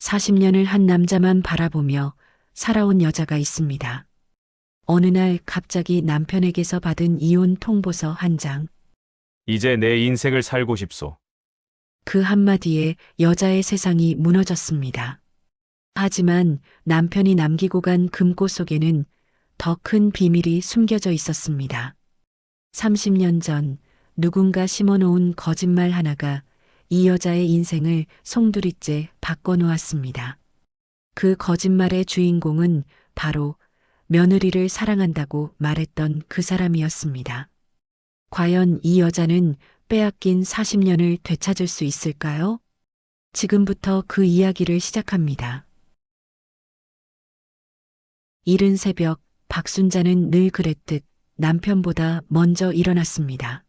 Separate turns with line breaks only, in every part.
40년을 한 남자만 바라보며 살아온 여자가 있습니다. 어느 날 갑자기 남편에게서 받은 이혼 통보서 한 장.
이제 내 인생을 살고 싶소.
그 한마디에 여자의 세상이 무너졌습니다. 하지만 남편이 남기고 간 금고 속에는 더 큰 비밀이 숨겨져 있었습니다. 30년 전 누군가 심어놓은 거짓말 하나가 이 여자의 인생을 송두리째 바꿔놓았습니다. 그 거짓말의 주인공은 바로 며느리를 사랑한다고 말했던 그 사람이었습니다. 과연 이 여자는 빼앗긴 40년을 되찾을 수 있을까요? 지금부터 그 이야기를 시작합니다. 이른 새벽 박순자는 늘 그랬듯 남편보다 먼저 일어났습니다.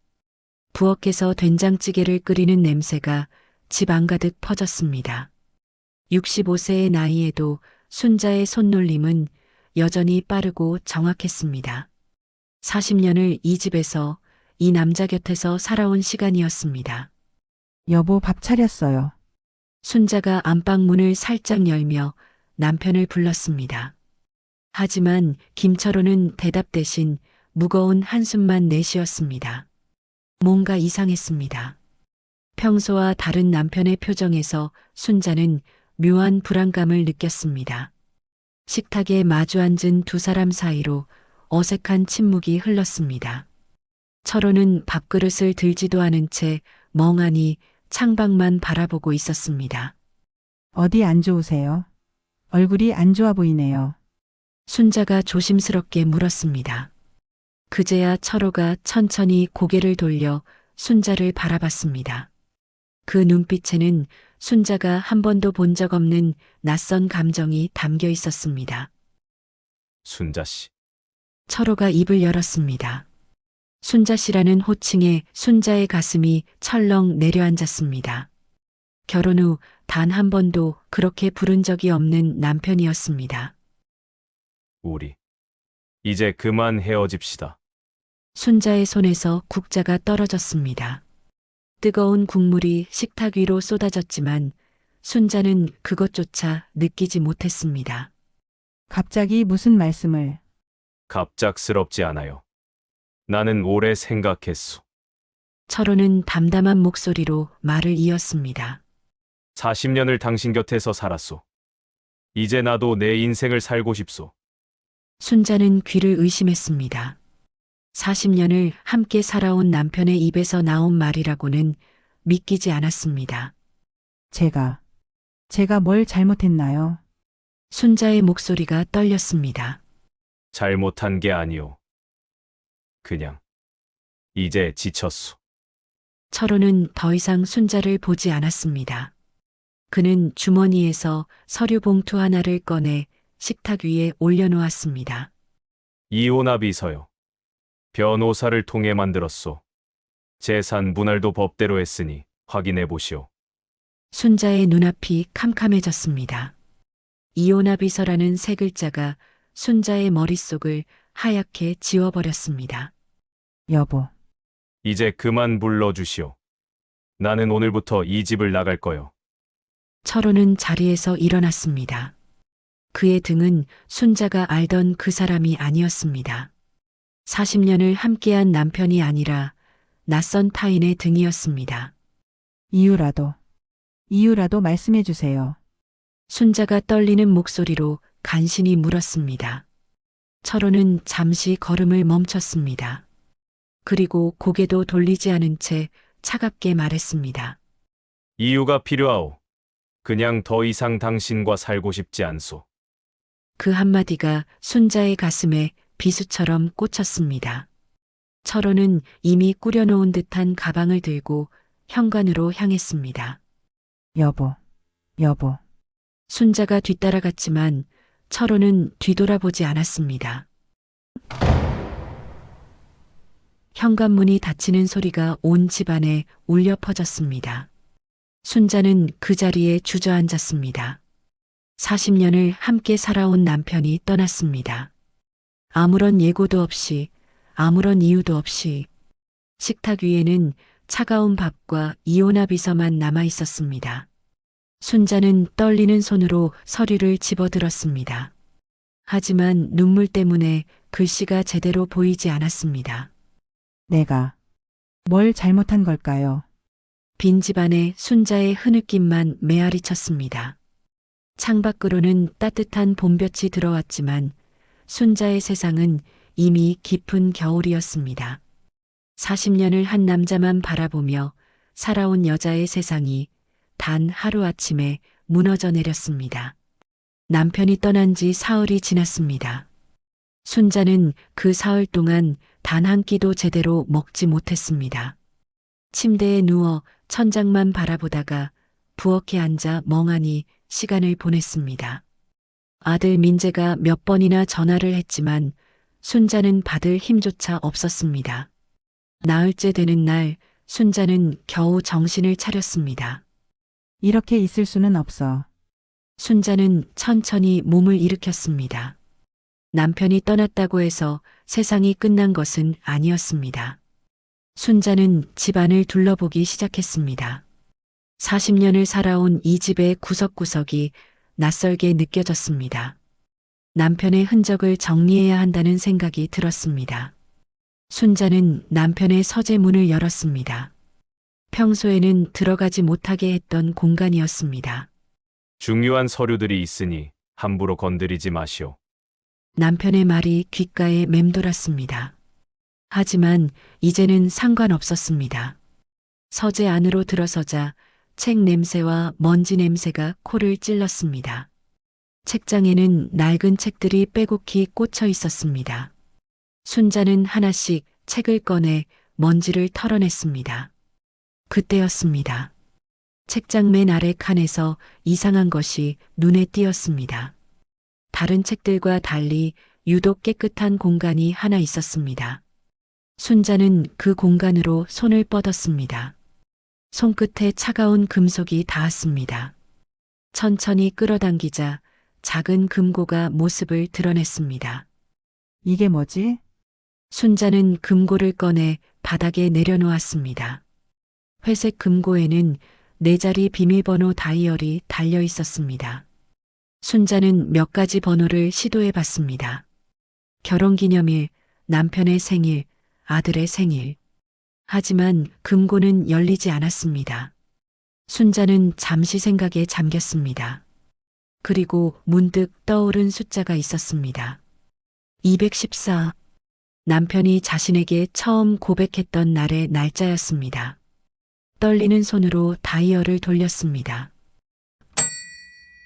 부엌에서 된장찌개를 끓이는 냄새가 집 안가득 퍼졌습니다. 65세의 나이에도 순자의 손놀림은 여전히 빠르고 정확했습니다. 40년을 이 집에서 이 남자 곁에서 살아온 시간이었습니다.
여보, 밥 차렸어요.
순자가 안방문을 살짝 열며 남편을 불렀습니다. 하지만 김철호는 대답 대신 무거운 한숨만 내쉬었습니다. 뭔가 이상했습니다. 평소와 다른 남편의 표정에서 순자는 묘한 불안감을 느꼈습니다. 식탁에 마주 앉은 두 사람 사이로 어색한 침묵이 흘렀습니다. 철호는 밥그릇을 들지도 않은 채 멍하니 창밖만 바라보고 있었습니다.
어디 안 좋으세요? 얼굴이 안 좋아 보이네요.
순자가 조심스럽게 물었습니다. 그제야 철호가 천천히 고개를 돌려 순자를 바라봤습니다. 그 눈빛에는 순자가 한 번도 본 적 없는 낯선 감정이 담겨 있었습니다.
순자 씨.
철호가 입을 열었습니다. 순자 씨라는 호칭에 순자의 가슴이 철렁 내려앉았습니다. 결혼 후 단 한 번도 그렇게 부른 적이 없는 남편이었습니다.
우리 이제 그만 헤어집시다.
순자의 손에서 국자가 떨어졌습니다. 뜨거운 국물이 식탁 위로 쏟아졌지만 순자는 그것조차 느끼지 못했습니다.
갑자기 무슨 말씀을?
갑작스럽지 않아요. 나는 오래 생각했소.
철호는 담담한 목소리로 말을 이었습니다.
40년을 당신 곁에서 살았소. 이제 나도 내 인생을 살고 싶소.
순자는 귀를 의심했습니다. 40년을 함께 살아온 남편의 입에서 나온 말이라고는 믿기지 않았습니다.
제가 뭘 잘못했나요?
순자의 목소리가 떨렸습니다.
잘못한 게 아니오. 그냥 이제 지쳤소.
철호는 더 이상 순자를 보지 않았습니다. 그는 주머니에서 서류 봉투 하나를 꺼내 식탁 위에 올려놓았습니다.
이혼합의서요. 변호사를 통해 만들었소. 재산 분할도 법대로 했으니 확인해 보시오.
순자의 눈앞이 캄캄해졌습니다. 이혼합의서라는 세 글자가 순자의 머릿속을 하얗게 지워버렸습니다.
여보,
이제 그만 불러주시오. 나는 오늘부터 이 집을 나갈 거요.
철호는 자리에서 일어났습니다. 그의 등은 순자가 알던 그 사람이 아니었습니다. 40년을 함께한 남편이 아니라 낯선 타인의 등이었습니다.
이유라도 말씀해 주세요.
순자가 떨리는 목소리로 간신히 물었습니다. 철호는 잠시 걸음을 멈췄습니다. 그리고 고개도 돌리지 않은 채 차갑게 말했습니다.
이유가 필요하오. 그냥 더 이상 당신과 살고 싶지 않소.
그 한마디가 순자의 가슴에 비수처럼 꽂혔습니다. 철호는 이미 꾸려놓은 듯한 가방을 들고 현관으로 향했습니다.
여보.
순자가 뒤따라갔지만 철호는 뒤돌아보지 않았습니다. 현관문이 닫히는 소리가 온 집안에 울려 퍼졌습니다. 순자는 그 자리에 주저앉았습니다. 40년을 함께 살아온 남편이 떠났습니다. 아무런 예고도 없이, 아무런 이유도 없이 식탁 위에는 차가운 밥과 이혼합의서만 남아 있었습니다. 순자는 떨리는 손으로 서류를 집어들었습니다. 하지만 눈물 때문에 글씨가 제대로 보이지 않았습니다.
내가 뭘 잘못한 걸까요?
빈 집안에 순자의 흐느낌만 메아리 쳤습니다. 창밖으로는 따뜻한 봄볕이 들어왔지만 순자의 세상은 이미 깊은 겨울이었습니다. 40년을 한 남자만 바라보며 살아온 여자의 세상이 단 하루아침에 무너져 내렸습니다. 남편이 떠난 지 사흘이 지났습니다. 순자는 그 사흘 동안 단 한 끼도 제대로 먹지 못했습니다. 침대에 누워 천장만 바라보다가 부엌에 앉아 멍하니 시간을 보냈습니다. 아들 민재가 몇 번이나 전화를 했지만 순자는 받을 힘조차 없었습니다. 나흘째 되는 날 순자는 겨우 정신을 차렸습니다.
이렇게 있을 수는 없어.
순자는 천천히 몸을 일으켰습니다. 남편이 떠났다고 해서 세상이 끝난 것은 아니었습니다. 순자는 집안을 둘러보기 시작했습니다. 40년을 살아온 이 집의 구석구석이 낯설게 느껴졌습니다. 남편의 흔적을 정리해야 한다는 생각이 들었습니다. 순자는 남편의 서재문을 열었습니다. 평소에는 들어가지 못하게 했던 공간이었습니다.
중요한 서류들이 있으니 함부로 건드리지 마시오.
남편의 말이 귓가에 맴돌았습니다. 하지만 이제는 상관없었습니다. 서재 안으로 들어서자 책 냄새와 먼지 냄새가 코를 찔렀습니다. 책장에는 낡은 책들이 빼곡히 꽂혀 있었습니다. 순자는 하나씩 책을 꺼내 먼지를 털어냈습니다. 그때였습니다. 책장 맨 아래 칸에서 이상한 것이 눈에 띄었습니다. 다른 책들과 달리 유독 깨끗한 공간이 하나 있었습니다. 순자는 그 공간으로 손을 뻗었습니다. 손끝에 차가운 금속이 닿았습니다. 천천히 끌어당기자 작은 금고가 모습을 드러냈습니다.
이게 뭐지?
순자는 금고를 꺼내 바닥에 내려놓았습니다. 회색 금고에는 4자리 비밀번호 다이얼이 달려 있었습니다. 순자는 몇 가지 번호를 시도해 봤습니다. 결혼기념일, 남편의 생일, 아들의 생일. 하지만 금고는 열리지 않았습니다. 순자는 잠시 생각에 잠겼습니다. 그리고 문득 떠오른 숫자가 있었습니다. 214. 남편이 자신에게 처음 고백했던 날의 날짜였습니다. 떨리는 손으로 다이얼을 돌렸습니다.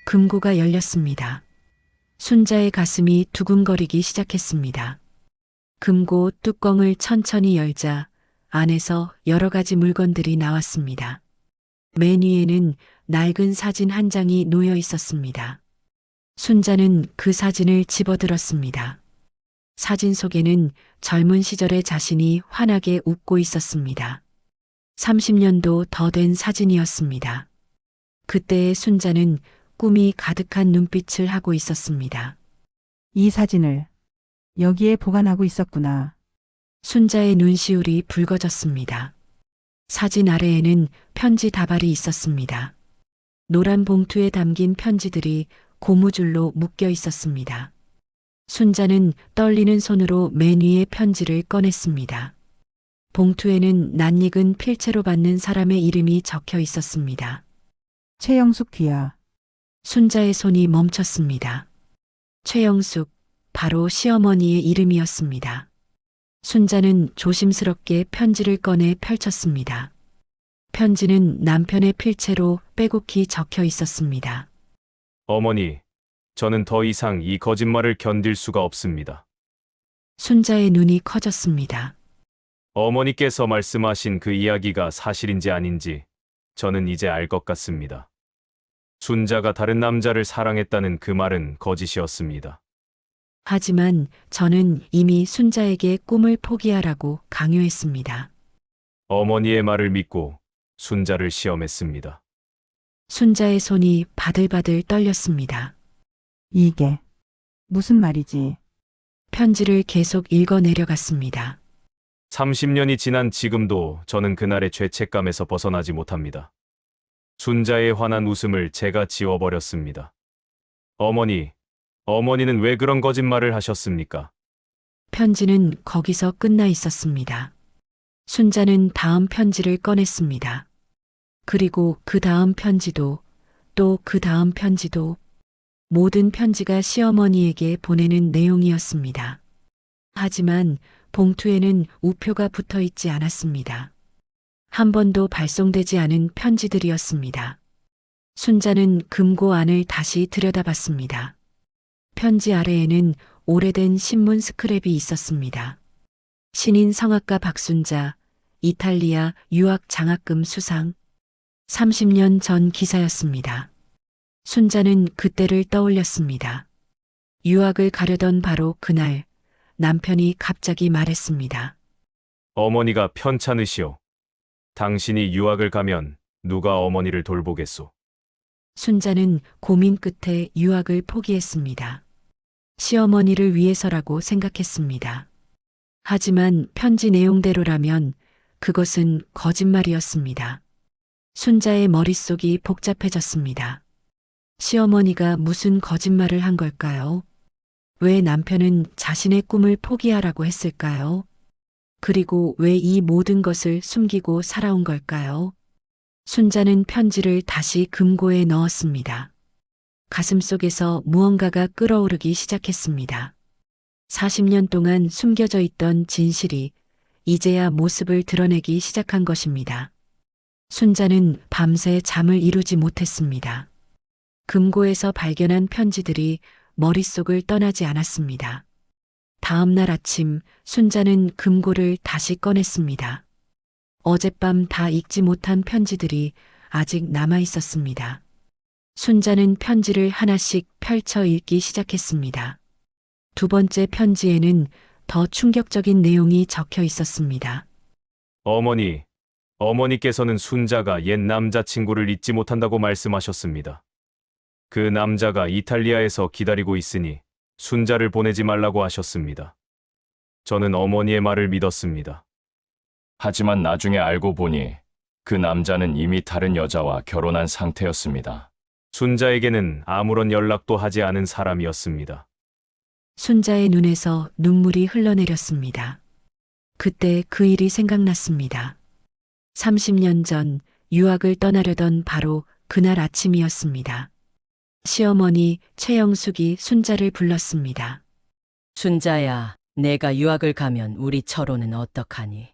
금고가 열렸습니다. 순자의 가슴이 두근거리기 시작했습니다. 금고 뚜껑을 천천히 열자 안에서 여러 가지 물건들이 나왔습니다. 맨 위에는 낡은 사진 한 장이 놓여 있었습니다. 순자는 그 사진을 집어들었습니다. 사진 속에는 젊은 시절의 자신이 환하게 웃고 있었습니다. 30년도 더 된 사진이었습니다. 그때의 순자는 꿈이 가득한 눈빛을 하고 있었습니다.
이 사진을 여기에 보관하고 있었구나.
순자의 눈시울이 붉어졌습니다. 사진 아래에는 편지 다발이 있었습니다. 노란 봉투에 담긴 편지들이 고무줄로 묶여 있었습니다. 순자는 떨리는 손으로 맨 위에 편지를 꺼냈습니다. 봉투에는 낯익은 필체로 받는 사람의 이름이 적혀 있었습니다.
최영숙 귀야.
순자의 손이 멈췄습니다. 최영숙, 바로 시어머니의 이름이었습니다. 순자는 조심스럽게 편지를 꺼내 펼쳤습니다. 편지는 남편의 필체로 빼곡히 적혀 있었습니다.
어머니, 저는 더 이상 이 거짓말을 견딜 수가 없습니다.
순자의 눈이 커졌습니다.
어머니께서 말씀하신 그 이야기가 사실인지 아닌지 저는 이제 알 것 같습니다. 순자가 다른 남자를 사랑했다는 그 말은 거짓이었습니다.
하지만 저는 이미 순자에게 꿈을 포기하라고 강요했습니다.
어머니의 말을 믿고 순자를 시험했습니다.
순자의 손이 바들바들 떨렸습니다.
이게 무슨 말이지?
편지를 계속 읽어 내려갔습니다.
30년이 지난 지금도 저는 그날의 죄책감에서 벗어나지 못합니다. 순자의 환한 웃음을 제가 지워버렸습니다. 어머니는 왜 그런 거짓말을 하셨습니까?
편지는 거기서 끝나 있었습니다. 순자는 다음 편지를 꺼냈습니다. 그리고 그 다음 편지도 또 그 다음 편지도 모든 편지가 시어머니에게 보내는 내용이었습니다. 하지만 봉투에는 우표가 붙어 있지 않았습니다. 한 번도 발송되지 않은 편지들이었습니다. 순자는 금고 안을 다시 들여다봤습니다. 편지 아래에는 오래된 신문 스크랩이 있었습니다. 신인 성악가 박순자, 이탈리아 유학 장학금 수상. 30년 전 기사였습니다. 순자는 그때를 떠올렸습니다. 유학을 가려던 바로 그날 남편이 갑자기 말했습니다.
어머니가 편찮으시오. 당신이 유학을 가면 누가 어머니를 돌보겠소?
순자는 고민 끝에 유학을 포기했습니다. 시어머니를 위해서라고 생각했습니다. 하지만 편지 내용대로라면 그것은 거짓말이었습니다. 순자의 머릿속이 복잡해졌습니다. 시어머니가 무슨 거짓말을 한 걸까요? 왜 남편은 자신의 꿈을 포기하라고 했을까요? 그리고 왜 이 모든 것을 숨기고 살아온 걸까요? 순자는 편지를 다시 금고에 넣었습니다. 가슴속에서 무언가가 끓어오르기 시작했습니다. 40년 동안 숨겨져 있던 진실이 이제야 모습을 드러내기 시작한 것입니다. 순자는 밤새 잠을 이루지 못했습니다. 금고에서 발견한 편지들이 머릿속을 떠나지 않았습니다. 다음 날 아침 순자는 금고를 다시 꺼냈습니다. 어젯밤 다 읽지 못한 편지들이 아직 남아 있었습니다. 순자는 편지를 하나씩 펼쳐 읽기 시작했습니다. 두 번째 편지에는 더 충격적인 내용이 적혀 있었습니다.
어머니께서는 순자가 옛 남자친구를 잊지 못한다고 말씀하셨습니다. 그 남자가 이탈리아에서 기다리고 있으니 순자를 보내지 말라고 하셨습니다. 저는 어머니의 말을 믿었습니다.
하지만 나중에 알고 보니 그 남자는 이미 다른 여자와 결혼한 상태였습니다.
순자에게는 아무런 연락도 하지 않은 사람이었습니다.
순자의 눈에서 눈물이 흘러내렸습니다. 그때 그 일이 생각났습니다. 30년 전 유학을 떠나려던 바로 그날 아침이었습니다. 시어머니 최영숙이 순자를 불렀습니다.
순자야, 내가 유학을 가면 우리 철호는 어떡하니?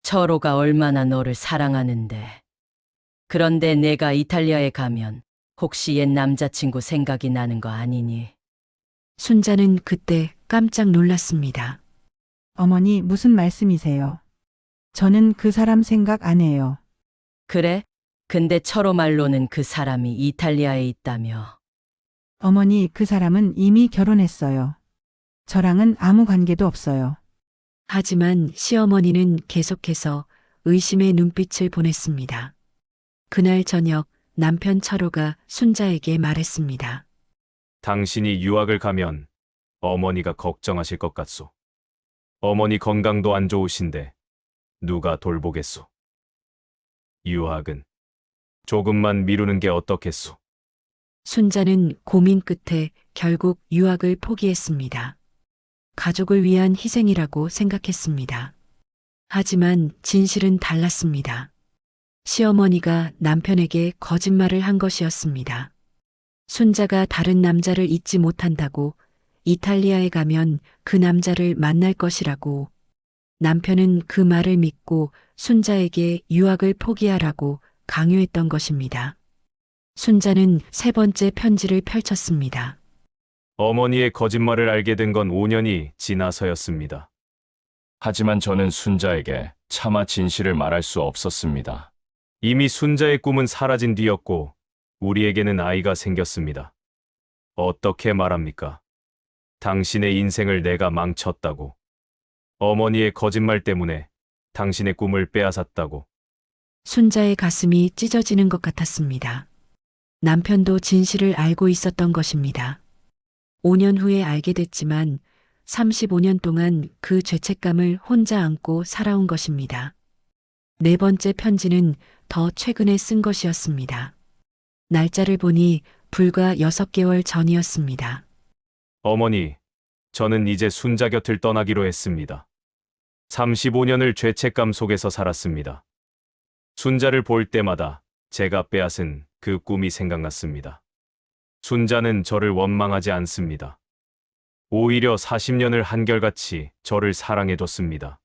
철호가 얼마나 너를 사랑하는데. 그런데 내가 이탈리아에 가면 혹시 옛 남자친구 생각이 나는 거 아니니?
순자는 그때 깜짝 놀랐습니다.
어머니, 무슨 말씀이세요? 저는 그 사람 생각 안 해요.
그래? 근데 철호 말로는 그 사람이 이탈리아에 있다며.
어머니, 그 사람은 이미 결혼했어요. 저랑은 아무 관계도 없어요.
하지만 시어머니는 계속해서 의심의 눈빛을 보냈습니다. 그날 저녁 남편 철호가 순자에게 말했습니다.
당신이 유학을 가면 어머니가 걱정하실 것 같소. 어머니 건강도 안 좋으신데 누가 돌보겠소? 유학은 조금만 미루는 게 어떻겠소?
순자는 고민 끝에 결국 유학을 포기했습니다. 가족을 위한 희생이라고 생각했습니다. 하지만 진실은 달랐습니다. 시어머니가 남편에게 거짓말을 한 것이었습니다. 순자가 다른 남자를 잊지 못한다고 이탈리아에 가면 그 남자를 만날 것이라고 남편은 그 말을 믿고 순자에게 유학을 포기하라고 강요했던 것입니다. 순자는 세 번째 편지를 펼쳤습니다.
어머니의 거짓말을 알게 된 건 5년이 지나서였습니다.
하지만 저는 순자에게 차마 진실을 말할 수 없었습니다.
이미 순자의 꿈은 사라진 뒤였고 우리에게는 아이가 생겼습니다. 어떻게 말합니까? 당신의 인생을 내가 망쳤다고. 어머니의 거짓말 때문에 당신의 꿈을 빼앗았다고.
순자의 가슴이 찢어지는 것 같았습니다. 남편도 진실을 알고 있었던 것입니다. 5년 후에 알게 됐지만 35년 동안 그 죄책감을 혼자 안고 살아온 것입니다. 네 번째 편지는 더 최근에 쓴 것이었습니다. 날짜를 보니 불과 6개월 전이었습니다.
어머니, 저는 이제 순자 곁을 떠나기로 했습니다. 35년을 죄책감 속에서 살았습니다. 순자를 볼 때마다 제가 빼앗은 그 꿈이 생각났습니다. 순자는 저를 원망하지 않습니다. 오히려 40년을 한결같이 저를 사랑해줬습니다.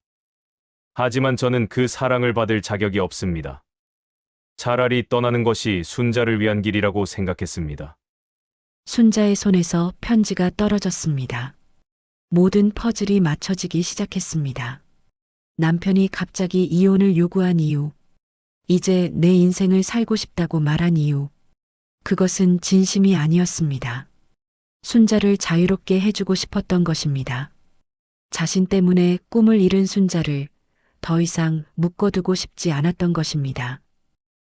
하지만 저는 그 사랑을 받을 자격이 없습니다. 차라리 떠나는 것이 순자를 위한 길이라고 생각했습니다.
순자의 손에서 편지가 떨어졌습니다. 모든 퍼즐이 맞춰지기 시작했습니다. 남편이 갑자기 이혼을 요구한 이유, 이제 내 인생을 살고 싶다고 말한 이유, 그것은 진심이 아니었습니다. 순자를 자유롭게 해주고 싶었던 것입니다. 자신 때문에 꿈을 잃은 순자를 더 이상 묶어두고 싶지 않았던 것입니다.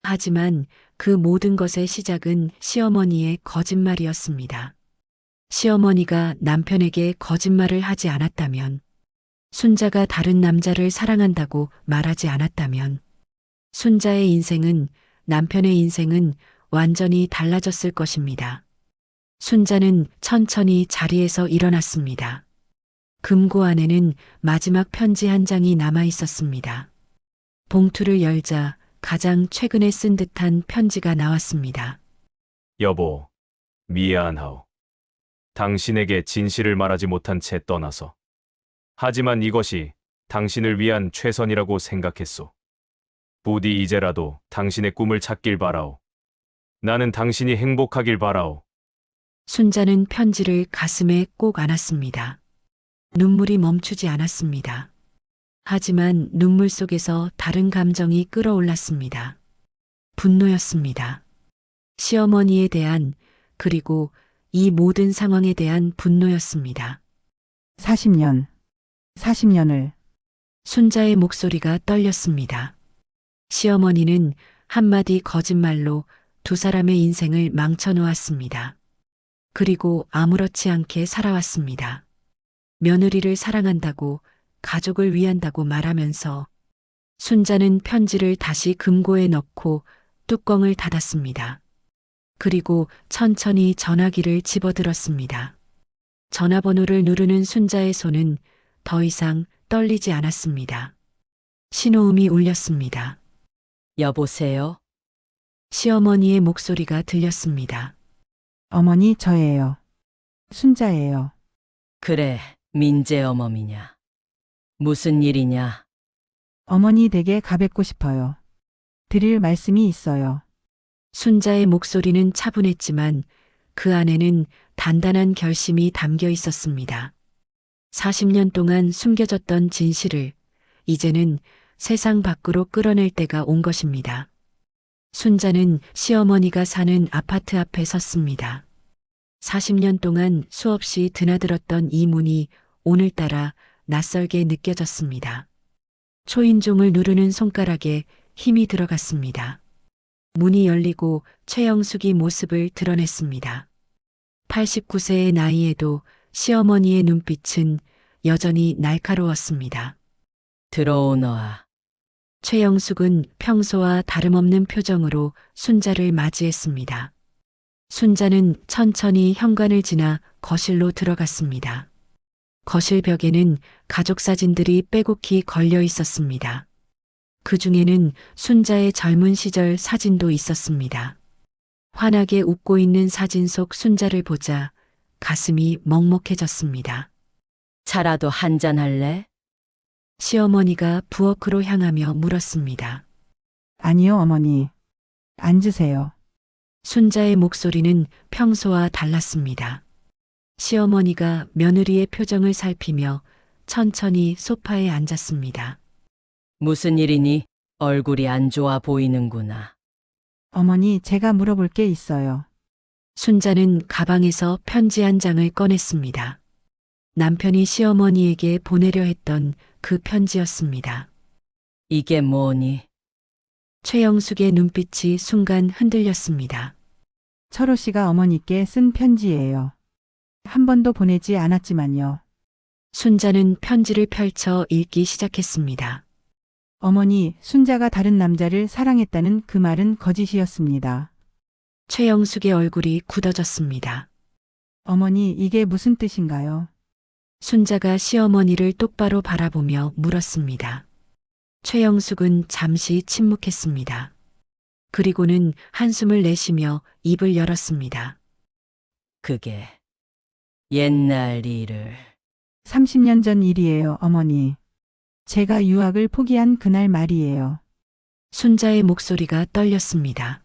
하지만 그 모든 것의 시작은 시어머니의 거짓말이었습니다. 시어머니가 남편에게 거짓말을 하지 않았다면, 순자가 다른 남자를 사랑한다고 말하지 않았다면, 순자의 인생은, 남편의 인생은 완전히 달라졌을 것입니다. 순자는 천천히 자리에서 일어났습니다. 금고 안에는 마지막 편지 한 장이 남아 있었습니다. 봉투를 열자 가장 최근에 쓴 듯한 편지가 나왔습니다.
여보, 미안하오. 당신에게 진실을 말하지 못한 채 떠나서. 하지만 이것이 당신을 위한 최선이라고 생각했소. 부디 이제라도 당신의 꿈을 찾길 바라오. 나는 당신이 행복하길 바라오.
순자는 편지를 가슴에 꼭 안았습니다. 눈물이 멈추지 않았습니다. 하지만 눈물 속에서 다른 감정이 끌어올랐습니다. 분노였습니다. 시어머니에 대한, 그리고 이 모든 상황에 대한 분노였습니다.
40년을
순자의 목소리가 떨렸습니다. 시어머니는 한마디 거짓말로 두 사람의 인생을 망쳐놓았습니다. 그리고 아무렇지 않게 살아왔습니다. 며느리를 사랑한다고, 가족을 위한다고 말하면서 순자는 편지를 다시 금고에 넣고 뚜껑을 닫았습니다. 그리고 천천히 전화기를 집어들었습니다. 전화번호를 누르는 순자의 손은 더 이상 떨리지 않았습니다. 신호음이 울렸습니다.
여보세요?
시어머니의 목소리가 들렸습니다.
어머니 저예요. 순자예요.
그래, 민재 어머니냐. 무슨 일이냐?
어머니 댁에 가뵙고 싶어요. 드릴 말씀이 있어요.
순자의 목소리는 차분했지만 그 안에는 단단한 결심이 담겨 있었습니다. 40년 동안 숨겨졌던 진실을 이제는 세상 밖으로 끌어낼 때가 온 것입니다. 순자는 시어머니가 사는 아파트 앞에 섰습니다. 40년 동안 수없이 드나들었던 이 문이 오늘따라 낯설게 느껴졌습니다. 초인종을 누르는 손가락에 힘이 들어갔습니다. 문이 열리고 최영숙이 모습을 드러냈습니다. 89세의 나이에도 시어머니의 눈빛은 여전히 날카로웠습니다.
들어오너아.
최영숙은 평소와 다름없는 표정으로 순자를 맞이했습니다. 순자는 천천히 현관을 지나 거실로 들어갔습니다. 거실 벽에는 가족 사진들이 빼곡히 걸려 있었습니다. 그 중에는 순자의 젊은 시절 사진도 있었습니다. 환하게 웃고 있는 사진 속 순자를 보자 가슴이 먹먹해졌습니다.
차라도 한잔 할래?
시어머니가 부엌으로 향하며 물었습니다.
아니요 어머니. 앉으세요.
순자의 목소리는 평소와 달랐습니다. 시어머니가 며느리의 표정을 살피며 천천히 소파에 앉았습니다.
무슨 일이니? 얼굴이 안 좋아 보이는구나.
어머니 제가 물어볼 게 있어요.
순자는 가방에서 편지 한 장을 꺼냈습니다. 남편이 시어머니에게 보내려 했던 그 편지였습니다.
이게 뭐니?
최영숙의 눈빛이 순간 흔들렸습니다.
철호 씨가 어머니께 쓴 편지예요. 한 번도 보내지 않았지만요.
순자는 편지를 펼쳐 읽기 시작했습니다.
어머니, 순자가 다른 남자를 사랑했다는 그 말은 거짓이었습니다.
최영숙의 얼굴이 굳어졌습니다.
어머니, 이게 무슨 뜻인가요?
순자가 시어머니를 똑바로 바라보며 물었습니다. 최영숙은 잠시 침묵했습니다. 그리고는 한숨을 내쉬며 입을 열었습니다.
그게 옛날 일을
30년 전 일이에요, 어머니. 제가 유학을 포기한 그날 말이에요.
순자의 목소리가 떨렸습니다.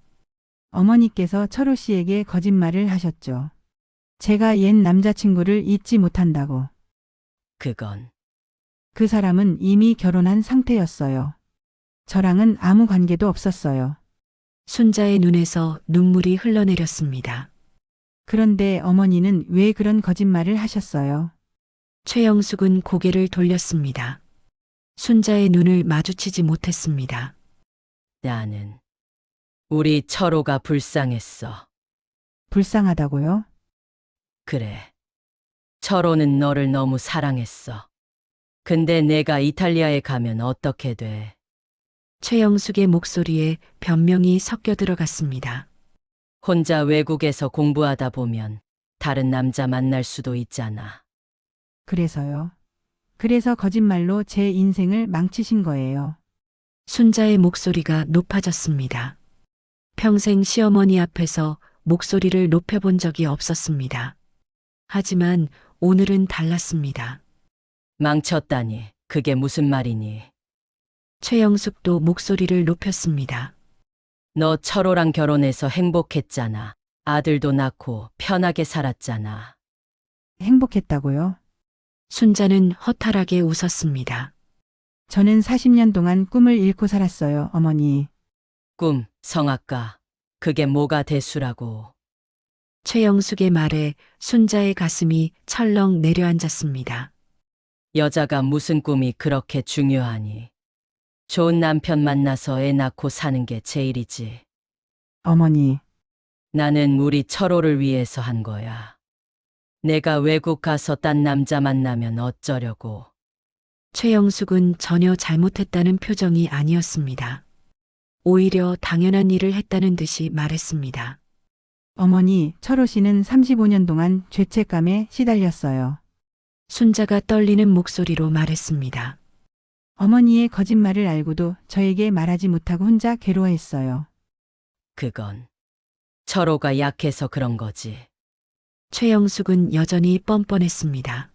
어머니께서 철호 씨에게 거짓말을 하셨죠. 제가 옛 남자친구를 잊지 못한다고.
그건
그 사람은 이미 결혼한 상태였어요. 저랑은 아무 관계도 없었어요.
순자의 눈에서 눈물이 흘러내렸습니다.
그런데 어머니는 왜 그런 거짓말을 하셨어요?
최영숙은 고개를 돌렸습니다. 순자의 눈을 마주치지 못했습니다.
나는 우리 철호가 불쌍했어.
불쌍하다고요?
그래. 철호는 너를 너무 사랑했어. 근데 내가 이탈리아에 가면 어떻게 돼?
최영숙의 목소리에 변명이 섞여 들어갔습니다.
혼자 외국에서 공부하다 보면 다른 남자 만날 수도 있잖아.
그래서요. 그래서 거짓말로 제 인생을 망치신 거예요.
순자의 목소리가 높아졌습니다. 평생 시어머니 앞에서 목소리를 높여본 적이 없었습니다. 하지만 오늘은 달랐습니다.
망쳤다니, 그게 무슨 말이니?
최영숙도 목소리를 높였습니다.
너 철호랑 결혼해서 행복했잖아. 아들도 낳고 편하게 살았잖아.
행복했다고요?
순자는 허탈하게 웃었습니다.
저는 40년 동안 꿈을 잃고 살았어요, 어머니.
꿈, 성악가. 그게 뭐가 대수라고.
최영숙의 말에 순자의 가슴이 철렁 내려앉았습니다.
여자가 무슨 꿈이 그렇게 중요하니. 좋은 남편 만나서 애 낳고 사는 게 제일이지.
어머니,
나는 우리 철호를 위해서 한 거야. 내가 외국 가서 딴 남자 만나면 어쩌려고.
최영숙은 전혀 잘못했다는 표정이 아니었습니다. 오히려 당연한 일을 했다는 듯이 말했습니다.
어머니, 철호 씨는 35년 동안 죄책감에 시달렸어요.
순자가 떨리는 목소리로 말했습니다.
어머니의 거짓말을 알고도 저에게 말하지 못하고 혼자 괴로워했어요.
그건 철호가 약해서 그런 거지.
최영숙은 여전히 뻔뻔했습니다.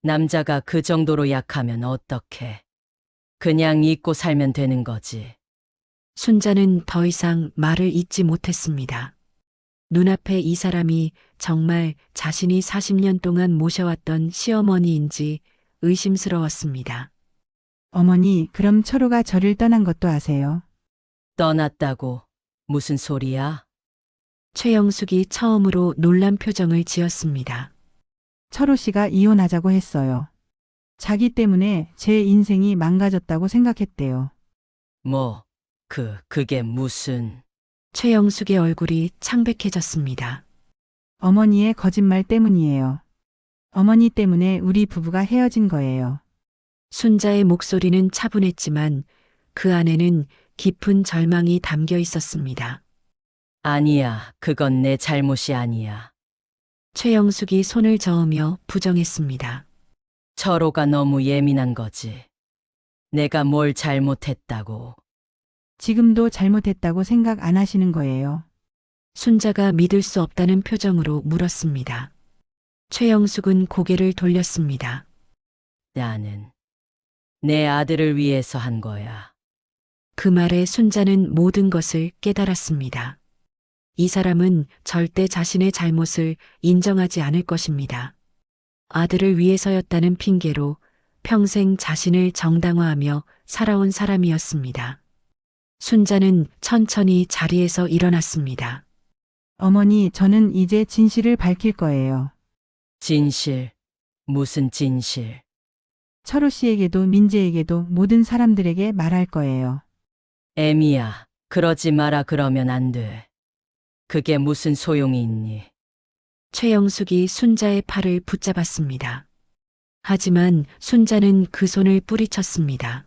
남자가 그 정도로 약하면 어떡해. 그냥 잊고 살면 되는 거지.
순자는 더 이상 말을 잇지 못했습니다. 눈앞에 이 사람이 정말 자신이 40년 동안 모셔왔던 시어머니인지 의심스러웠습니다.
어머니, 그럼 철호가 저를 떠난 것도 아세요?
떠났다고. 무슨 소리야?
최영숙이 처음으로 놀란 표정을 지었습니다.
철호 씨가 이혼하자고 했어요. 자기 때문에 제 인생이 망가졌다고 생각했대요.
뭐, 그게 무슨.
최영숙의 얼굴이 창백해졌습니다.
어머니의 거짓말 때문이에요. 어머니 때문에 우리 부부가 헤어진 거예요.
순자의 목소리는 차분했지만 그 안에는 깊은 절망이 담겨 있었습니다.
아니야, 그건 내 잘못이 아니야.
최영숙이 손을 저으며 부정했습니다.
철호가 너무 예민한 거지. 내가 뭘 잘못했다고.
지금도 잘못했다고 생각 안 하시는 거예요.
순자가 믿을 수 없다는 표정으로 물었습니다. 최영숙은 고개를 돌렸습니다.
나는 내 아들을 위해서 한 거야.
그 말에 순자는 모든 것을 깨달았습니다. 이 사람은 절대 자신의 잘못을 인정하지 않을 것입니다. 아들을 위해서였다는 핑계로 평생 자신을 정당화하며 살아온 사람이었습니다. 순자는 천천히 자리에서 일어났습니다.
어머니, 저는 이제 진실을 밝힐 거예요.
진실. 무슨 진실.
철호 씨에게도 민재에게도 모든 사람들에게 말할 거예요.
애미야, 그러지 마라 그러면 안 돼. 그게 무슨 소용이 있니?
최영숙이 순자의 팔을 붙잡았습니다. 하지만 순자는 그 손을 뿌리쳤습니다.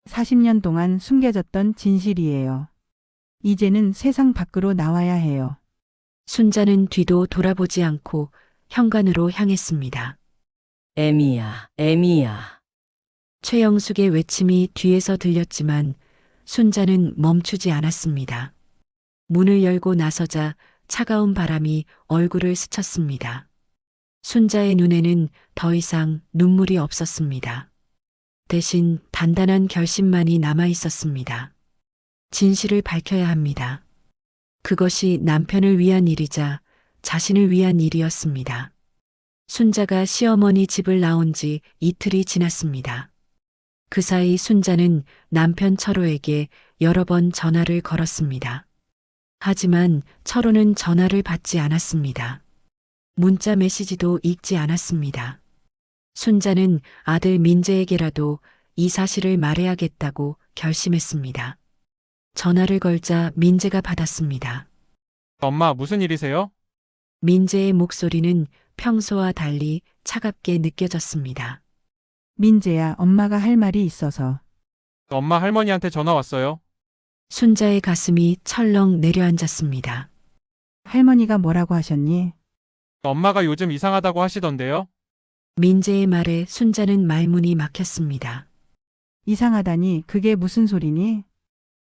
40년 동안 숨겨졌던 진실이에요. 이제는 세상 밖으로 나와야 해요.
순자는 뒤도 돌아보지 않고 현관으로 향했습니다.
애미야, 애미야.
최영숙의 외침이 뒤에서 들렸지만 순자는 멈추지 않았습니다. 문을 열고 나서자 차가운 바람이 얼굴을 스쳤습니다. 순자의 눈에는 더 이상 눈물이 없었습니다. 대신 단단한 결심만이 남아 있었습니다. 진실을 밝혀야 합니다. 그것이 남편을 위한 일이자 자신을 위한 일이었습니다. 순자가 시어머니 집을 나온 지 이틀이 지났습니다. 그 사이 순자는 남편 철호에게 여러 번 전화를 걸었습니다. 하지만 철호는 전화를 받지 않았습니다. 문자 메시지도 읽지 않았습니다. 순자는 아들 민재에게라도 이 사실을 말해야겠다고 결심했습니다. 전화를 걸자 민재가 받았습니다.
엄마, 무슨 일이세요?
민재의 목소리는 평소와 달리 차갑게 느껴졌습니다.
민재야, 엄마가 할 말이 있어서.
엄마 할머니한테 전화 왔어요.
순자의 가슴이 철렁 내려앉았습니다.
할머니가 뭐라고 하셨니?
엄마가 요즘 이상하다고 하시던데요.
민재의 말에 순자는 말문이 막혔습니다.
이상하다니 그게 무슨 소리니?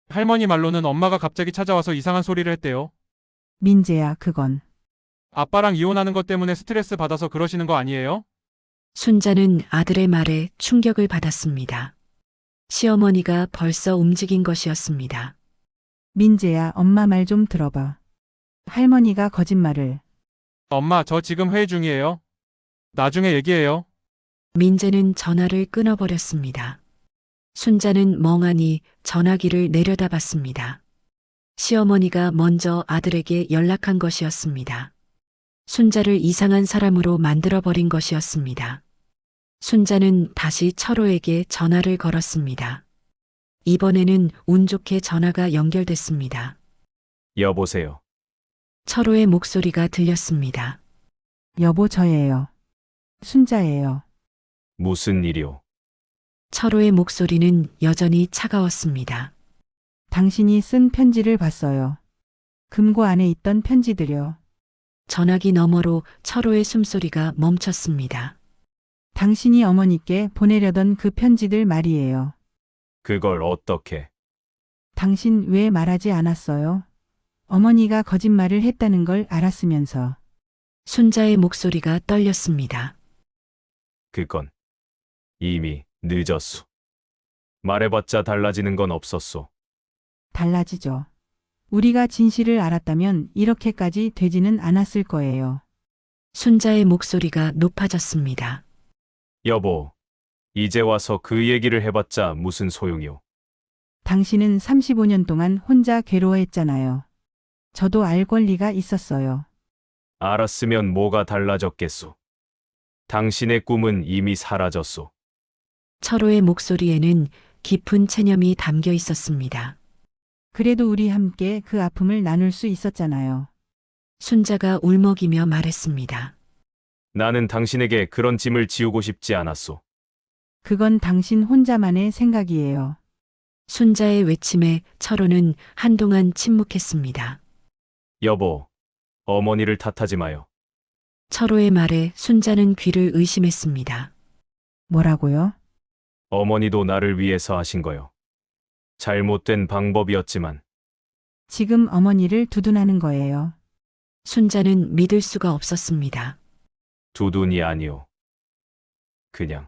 할머니 말로는 엄마가 갑자기 찾아와서 이상한 소리를 했대요.
민재야, 그건.
아빠랑 이혼하는 것 때문에 스트레스 받아서 그러시는 거 아니에요?
순자는 아들의 말에 충격을 받았습니다. 시어머니가 벌써 움직인 것이었습니다.
민재야, 엄마 말 좀 들어봐. 할머니가 거짓말을.
엄마, 저 지금 회의 중이에요. 나중에 얘기해요.
민재는 전화를 끊어버렸습니다. 순자는 멍하니 전화기를 내려다봤습니다. 시어머니가 먼저 아들에게 연락한 것이었습니다. 순자를 이상한 사람으로 만들어버린 것이었습니다. 순자는 다시 철호에게 전화를 걸었습니다. 이번에는 운 좋게 전화가 연결됐습니다.
여보세요.
철호의 목소리가 들렸습니다.
여보, 저예요. 순자예요.
무슨 일이오?
철호의 목소리는 여전히 차가웠습니다.
당신이 쓴 편지를 봤어요. 금고 안에 있던 편지들요.
전화기 너머로 철호의 숨소리가 멈췄습니다.
당신이 어머니께 보내려던 그 편지들 말이에요.
그걸 어떻게?
당신 왜 말하지 않았어요? 어머니가 거짓말을 했다는 걸 알았으면서.
순자의 목소리가 떨렸습니다.
그건 이미 늦었소. 말해봤자 달라지는 건 없었소.
달라지죠. 우리가 진실을 알았다면 이렇게까지 되지는 않았을 거예요.
순자의 목소리가 높아졌습니다.
여보, 이제 와서 그 얘기를 해봤자 무슨 소용이오.
당신은 35년 동안 혼자 괴로워했잖아요. 저도 알 권리가 있었어요.
알았으면 뭐가 달라졌겠소. 당신의 꿈은 이미 사라졌소.
철호의 목소리에는 깊은 체념이 담겨 있었습니다.
그래도 우리 함께 그 아픔을 나눌 수 있었잖아요.
순자가 울먹이며 말했습니다.
나는 당신에게 그런 짐을 지우고 싶지 않았소.
그건 당신 혼자만의 생각이에요.
순자의 외침에 철호는 한동안 침묵했습니다.
여보, 어머니를 탓하지 마요.
철호의 말에 순자는 귀를 의심했습니다.
뭐라고요?
어머니도 나를 위해서 하신 거요. 잘못된 방법이었지만
지금 어머니를 두둔하는 거예요.
순자는 믿을 수가 없었습니다.
두둔이 아니오. 그냥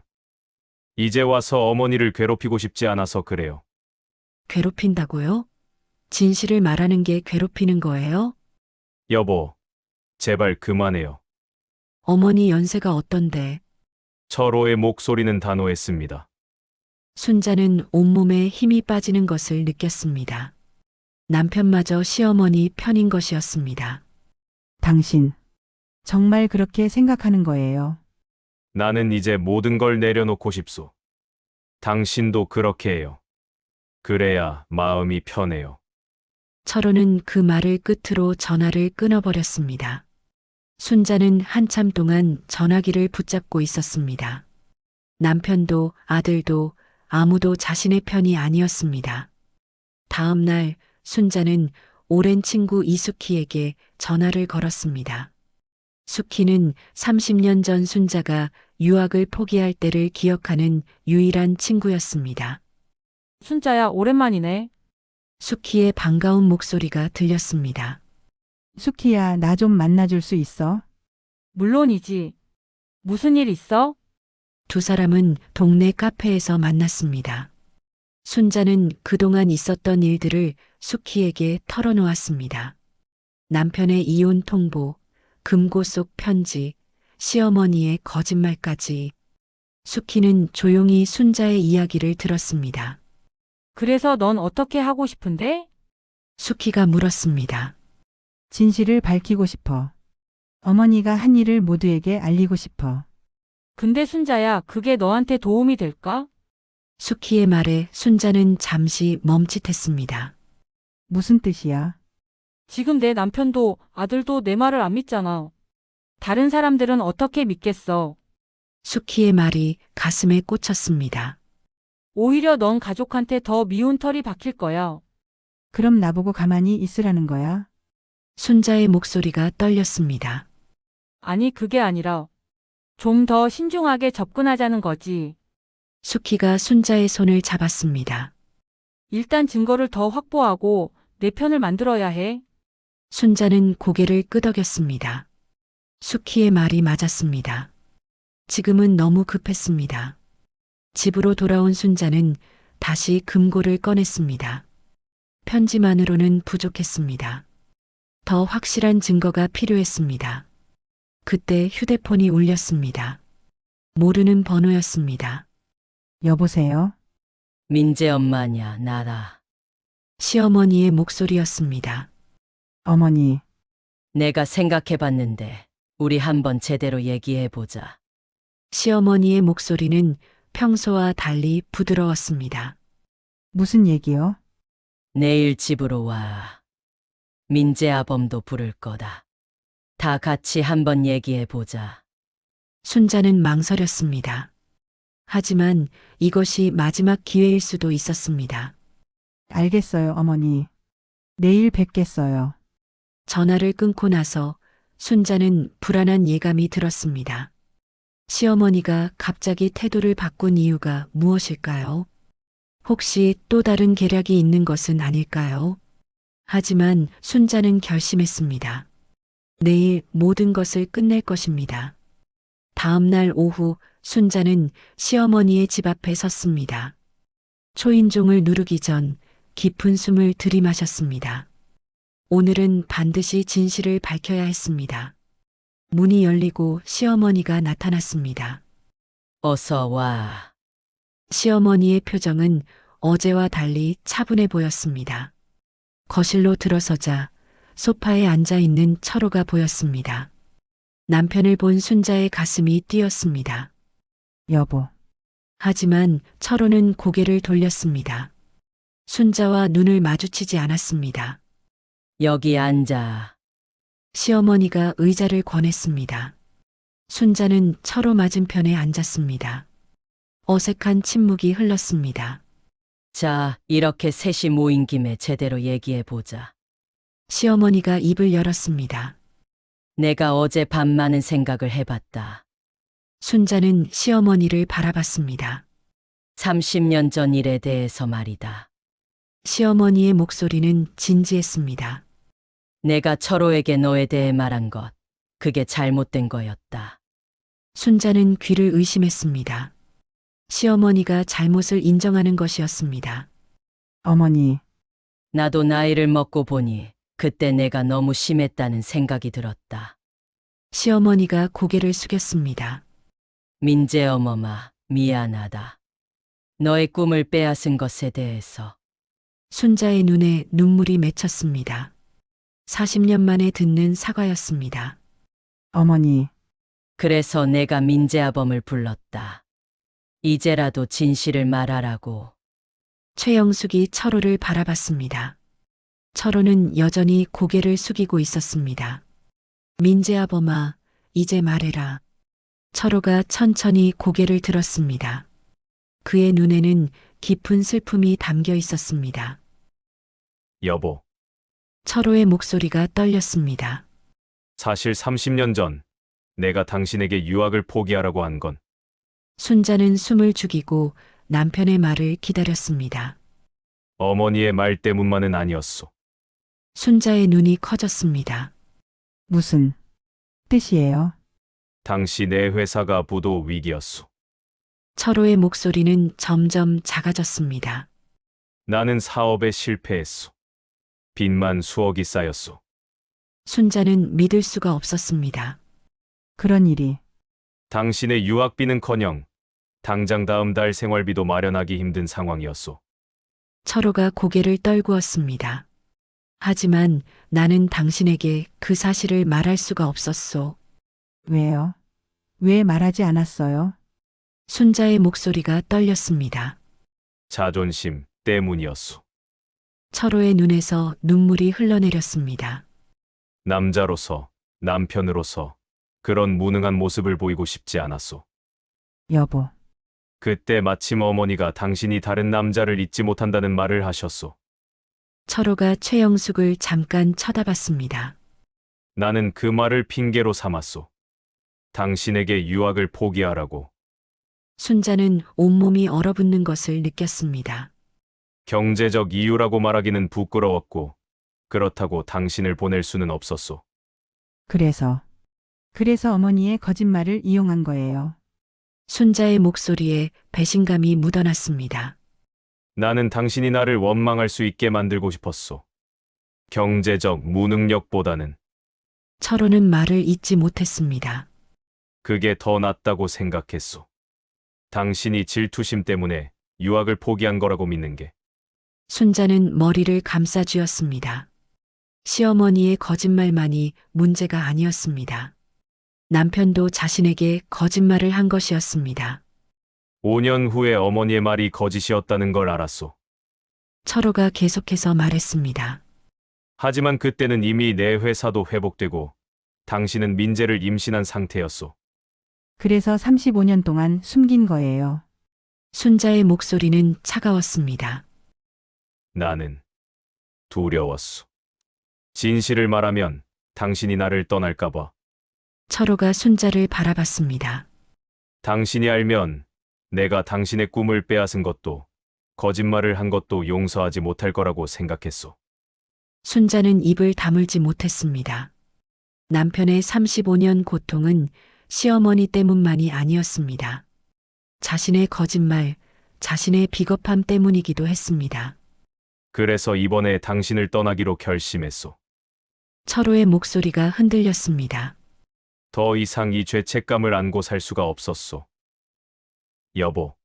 이제 와서 어머니를 괴롭히고 싶지 않아서 그래요.
괴롭힌다고요? 진실을 말하는 게 괴롭히는 거예요?
여보, 제발 그만해요.
어머니 연세가 어떤데?
철호의 목소리는 단호했습니다.
순자는 온몸에 힘이 빠지는 것을 느꼈습니다. 남편마저 시어머니 편인 것이었습니다.
당신, 정말 그렇게 생각하는 거예요.
나는 이제 모든 걸 내려놓고 싶소. 당신도 그렇게 해요. 그래야 마음이 편해요.
철호는 그 말을 끝으로 전화를 끊어버렸습니다. 순자는 한참 동안 전화기를 붙잡고 있었습니다. 남편도 아들도 아무도 자신의 편이 아니었습니다. 다음 날 순자는 오랜 친구 이숙희에게 전화를 걸었습니다. 숙희는 30년 전 순자가 유학을 포기할 때를 기억하는 유일한 친구였습니다.
순자야, 오랜만이네.
숙희의 반가운 목소리가 들렸습니다.
수키야, 나 좀 만나줄 수 있어?
물론이지. 무슨 일 있어?
두 사람은 동네 카페에서 만났습니다. 순자는 그동안 있었던 일들을 숙희에게 털어놓았습니다. 남편의 이혼 통보, 금고 속 편지, 시어머니의 거짓말까지. 숙희는 조용히 순자의 이야기를 들었습니다.
그래서 넌 어떻게 하고 싶은데?
숙희가 물었습니다.
진실을 밝히고 싶어. 어머니가 한 일을 모두에게 알리고 싶어.
근데 순자야, 그게 너한테 도움이 될까?
숙희의 말에 순자는 잠시 멈칫했습니다.
무슨 뜻이야?
지금 내 남편도 아들도 내 말을 안 믿잖아. 다른 사람들은 어떻게 믿겠어?
숙희의 말이 가슴에 꽂혔습니다.
오히려 넌 가족한테 더 미운 털이 박힐 거야.
그럼 나보고 가만히 있으라는 거야?
순자의 목소리가 떨렸습니다.
아니, 그게 아니라 좀 더 신중하게 접근하자는 거지.
숙희가 순자의 손을 잡았습니다.
일단 증거를 더 확보하고 내 편을 만들어야 해.
순자는 고개를 끄덕였습니다. 숙희의 말이 맞았습니다. 지금은 너무 급했습니다. 집으로 돌아온 순자는 다시 금고를 꺼냈습니다. 편지만으로는 부족했습니다. 더 확실한 증거가 필요했습니다. 그때 휴대폰이 울렸습니다. 모르는 번호였습니다.
여보세요?
민재 엄마냐, 나다.
시어머니의 목소리였습니다.
어머니,
내가 생각해봤는데 우리 한번 제대로 얘기해보자.
시어머니의 목소리는 평소와 달리 부드러웠습니다.
무슨 얘기요?
내일 집으로 와. 민재 아범도 부를 거다. 다 같이 한번 얘기해보자.
순자는 망설였습니다. 하지만 이것이 마지막 기회일 수도 있었습니다.
알겠어요, 어머니. 내일 뵙겠어요.
전화를 끊고 나서 순자는 불안한 예감이 들었습니다. 시어머니가 갑자기 태도를 바꾼 이유가 무엇일까요? 혹시 또 다른 계략이 있는 것은 아닐까요? 하지만 순자는 결심했습니다. 내일 모든 것을 끝낼 것입니다. 다음 날 오후 순자는 시어머니의 집 앞에 섰습니다. 초인종을 누르기 전 깊은 숨을 들이마셨습니다. 오늘은 반드시 진실을 밝혀야 했습니다. 문이 열리고 시어머니가 나타났습니다.
어서 와.
시어머니의 표정은 어제와 달리 차분해 보였습니다. 거실로 들어서자 소파에 앉아 있는 철호가 보였습니다. 남편을 본 순자의 가슴이 뛰었습니다.
여보,
하지만 철호는 고개를 돌렸습니다. 순자와 눈을 마주치지 않았습니다.
여기 앉아.
시어머니가 의자를 권했습니다. 순자는 철호 맞은편에 앉았습니다. 어색한 침묵이 흘렀습니다.
자, 이렇게 셋이 모인 김에 제대로 얘기해보자.
시어머니가 입을 열었습니다.
내가 어제 밤 많은 생각을 해봤다.
순자는 시어머니를 바라봤습니다.
30년 전 일에 대해서 말이다.
시어머니의 목소리는 진지했습니다.
내가 철호에게 너에 대해 말한 것, 그게 잘못된 거였다.
순자는 귀를 의심했습니다. 시어머니가 잘못을 인정하는 것이었습니다.
어머니,
나도 나이를 먹고 보니 그때 내가 너무 심했다는 생각이 들었다.
시어머니가 고개를 숙였습니다.
민재 어머마, 미안하다. 너의 꿈을 빼앗은 것에 대해서.
순자의 눈에 눈물이 맺혔습니다. 40년 만에 듣는 사과였습니다.
어머니,
그래서 내가 민재 아범을 불렀다. 이제라도 진실을 말하라고.
최영숙이 철호를 바라봤습니다. 철호는 여전히 고개를 숙이고 있었습니다. 민재아범아, 이제 말해라. 철호가 천천히 고개를 들었습니다. 그의 눈에는 깊은 슬픔이 담겨 있었습니다.
여보,
철호의 목소리가 떨렸습니다.
사실 30년 전 내가 당신에게 유학을 포기하라고 한 건
순자는 숨을 죽이고 남편의 말을 기다렸습니다.
어머니의 말 때문만은 아니었소.
순자의 눈이 커졌습니다.
무슨 뜻이에요?
당시 내 회사가 부도 위기였소.
철호의 목소리는 점점 작아졌습니다.
나는 사업에 실패했소. 빚만 수억이 쌓였소.
순자는 믿을 수가 없었습니다.
그런 일이.
당신의 유학비는커녕 당장 다음 달 생활비도 마련하기 힘든 상황이었소.
철호가 고개를 떨구었습니다. 하지만 나는 당신에게 그 사실을 말할 수가 없었소.
왜요? 왜 말하지 않았어요?
순자의 목소리가 떨렸습니다.
자존심 때문이었소.
철호의 눈에서 눈물이 흘러내렸습니다.
남자로서, 남편으로서 그런 무능한 모습을 보이고 싶지 않았소.
여보,
그때 마침 어머니가 당신이 다른 남자를 잊지 못한다는 말을 하셨소.
철호가 최영숙을 잠깐 쳐다봤습니다.
나는 그 말을 핑계로 삼았소. 당신에게 유학을 포기하라고.
순자는 온몸이 얼어붙는 것을 느꼈습니다.
경제적 이유라고 말하기는 부끄러웠고, 그렇다고 당신을 보낼 수는 없었소.
그래서 어머니의 거짓말을 이용한 거예요.
순자의 목소리에 배신감이 묻어났습니다.
나는 당신이 나를 원망할 수 있게 만들고 싶었소. 경제적 무능력보다는
철호는 말을 잇지 못했습니다.
그게 더 낫다고 생각했소. 당신이 질투심 때문에 유학을 포기한 거라고 믿는 게.
순자는 머리를 감싸쥐었습니다. 시어머니의 거짓말만이 문제가 아니었습니다. 남편도 자신에게 거짓말을 한 것이었습니다.
5년 후에 어머니의 말이 거짓이었다는 걸 알았소.
철호가 계속해서 말했습니다.
하지만 그때는 이미 내 회사도 회복되고 당신은 민재를 임신한 상태였소.
그래서 35년 동안 숨긴 거예요.
순자의 목소리는 차가웠습니다.
나는 두려웠소. 진실을 말하면 당신이 나를 떠날까봐.
철호가 순자를 바라봤습니다.
당신이 알면 내가 당신의 꿈을 빼앗은 것도 거짓말을 한 것도 용서하지 못할 거라고 생각했소.
순자는 입을 다물지 못했습니다. 남편의 35년 고통은 시어머니 때문만이 아니었습니다. 자신의 거짓말, 자신의 비겁함 때문이기도 했습니다.
그래서 이번에 당신을 떠나기로 결심했소.
철호의 목소리가 흔들렸습니다.
더 이상 이 죄책감을 안고 살 수가 없었소. 여보,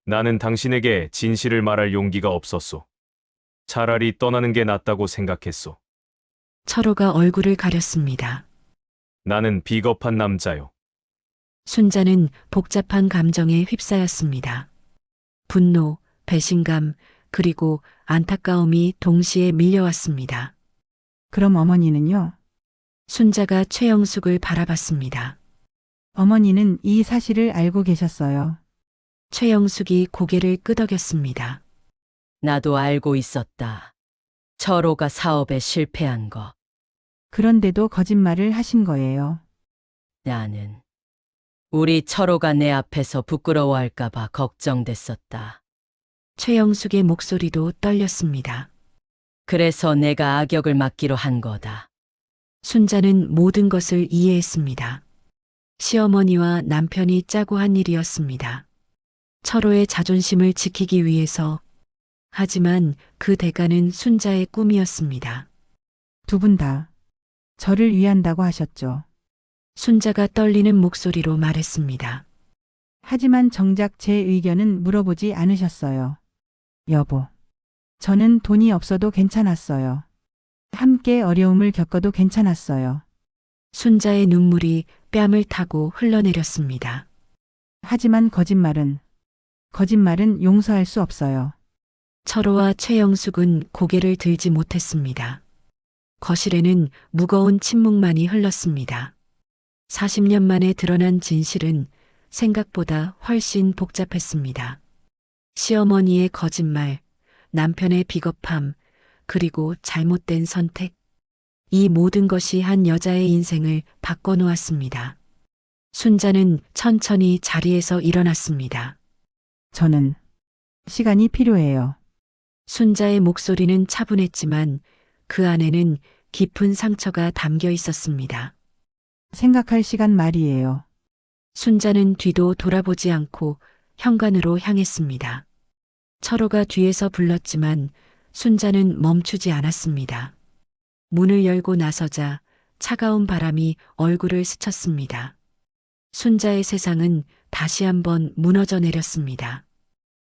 나는 당신에게 진실을 말할 용기가 없었소. 차라리 떠나는 게 낫다고 생각했소.
철호가 얼굴을 가렸습니다.
나는 비겁한 남자요.
순자는 복잡한 감정에 휩싸였습니다. 분노, 배신감, 그리고 안타까움이 동시에 밀려왔습니다.
그럼 어머니는요?
순자가 최영숙을 바라봤습니다.
어머니는 이 사실을 알고 계셨어요.
최영숙이 고개를 끄덕였습니다.
나도 알고 있었다. 철호가 사업에 실패한 거.
그런데도 거짓말을 하신 거예요.
나는 우리 철호가 내 앞에서 부끄러워할까봐 걱정됐었다.
최영숙의 목소리도 떨렸습니다.
그래서 내가 악역을 맡기로 한 거다.
순자는 모든 것을 이해했습니다. 시어머니와 남편이 짜고 한 일이었습니다. 철호의 자존심을 지키기 위해서. 하지만 그 대가는 순자의 꿈이었습니다.
두 분 다 저를 위한다고 하셨죠.
순자가 떨리는 목소리로 말했습니다.
하지만 정작 제 의견은 물어보지 않으셨어요. 여보, 저는 돈이 없어도 괜찮았어요. 함께 어려움을 겪어도 괜찮았어요.
순자의 눈물이 뺨을 타고 흘러내렸습니다.
하지만 거짓말은 용서할 수 없어요.
철호와 최영숙은 고개를 들지 못했습니다. 거실에는 무거운 침묵만이 흘렀습니다. 40년 만에 드러난 진실은 생각보다 훨씬 복잡했습니다. 시어머니의 거짓말, 남편의 비겁함, 그리고 잘못된 선택. 이 모든 것이 한 여자의 인생을 바꿔놓았습니다. 순자는 천천히 자리에서 일어났습니다.
저는 시간이 필요해요.
순자의 목소리는 차분했지만 그 안에는 깊은 상처가 담겨 있었습니다.
생각할 시간 말이에요.
순자는 뒤도 돌아보지 않고 현관으로 향했습니다. 철호가 뒤에서 불렀지만 순자는 멈추지 않았습니다. 문을 열고 나서자 차가운 바람이 얼굴을 스쳤습니다. 순자의 세상은 다시 한번 무너져 내렸습니다.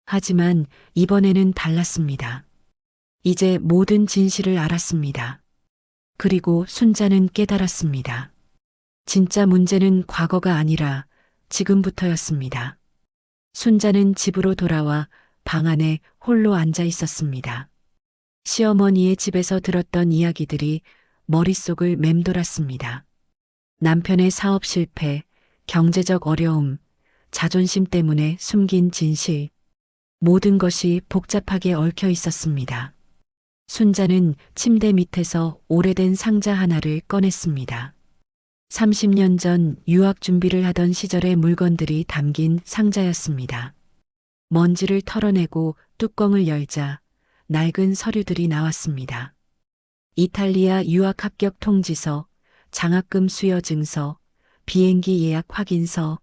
하지만 이번에는 달랐습니다. 이제 모든 진실을 알았습니다. 그리고 순자는 깨달았습니다. 진짜 문제는 과거가 아니라 지금부터였습니다. 순자는 집으로 돌아와 방 안에 홀로 앉아 있었습니다. 시어머니의 집에서 들었던 이야기들이 머릿속을 맴돌았습니다. 남편의 사업 실패, 경제적 어려움, 자존심 때문에 숨긴 진실, 모든 것이 복잡하게 얽혀 있었습니다. 순자는 침대 밑에서 오래된 상자 하나를 꺼냈습니다. 30년 전 유학 준비를 하던 시절의 물건들이 담긴 상자였습니다. 먼지를 털어내고 뚜껑을 열자 낡은 서류들이 나왔습니다. 이탈리아 유학 합격 통지서, 장학금 수여 증서, 비행기 예약 확인서.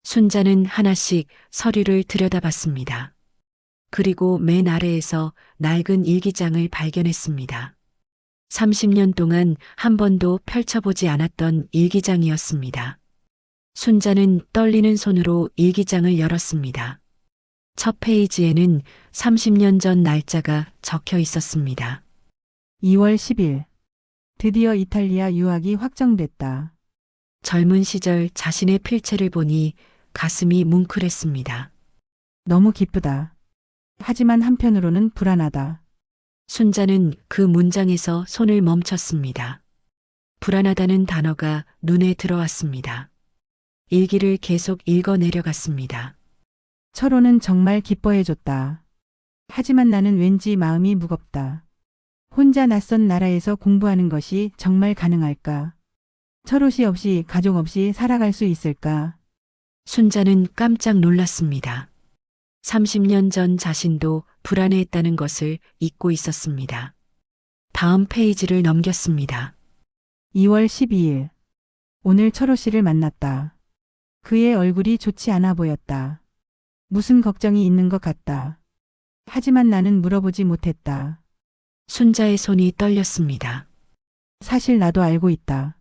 순자는 하나씩 서류를 들여다봤습니다. 그리고 맨 아래에서 낡은 일기장을 발견했습니다. 30년 동안 한 번도 펼쳐보지 않았던 일기장이었습니다. 순자는 떨리는 손으로 일기장을 열었습니다. 첫 페이지에는 30년 전 날짜가 적혀 있었습니다.
2월 10일. 드디어 이탈리아 유학이 확정됐다.
젊은 시절 자신의 필체를 보니 가슴이 뭉클했습니다.
너무 기쁘다. 하지만 한편으로는 불안하다.
순자는 그 문장에서 손을 멈췄습니다. 불안하다는 단어가 눈에 들어왔습니다. 일기를 계속 읽어 내려갔습니다.
철호는 정말 기뻐해줬다. 하지만 나는 왠지 마음이 무겁다. 혼자 낯선 나라에서 공부하는 것이 정말 가능할까? 철호 씨 없이 가족 없이 살아갈 수 있을까?
순자는 깜짝 놀랐습니다. 30년 전 자신도 불안해했다는 것을 잊고 있었습니다. 다음 페이지를 넘겼습니다.
2월 12일. 오늘 철호 씨를 만났다. 그의 얼굴이 좋지 않아 보였다. 무슨 걱정이 있는 것 같다. 하지만 나는 물어보지 못했다.
순자의 손이 떨렸습니다.
사실 나도 알고 있다.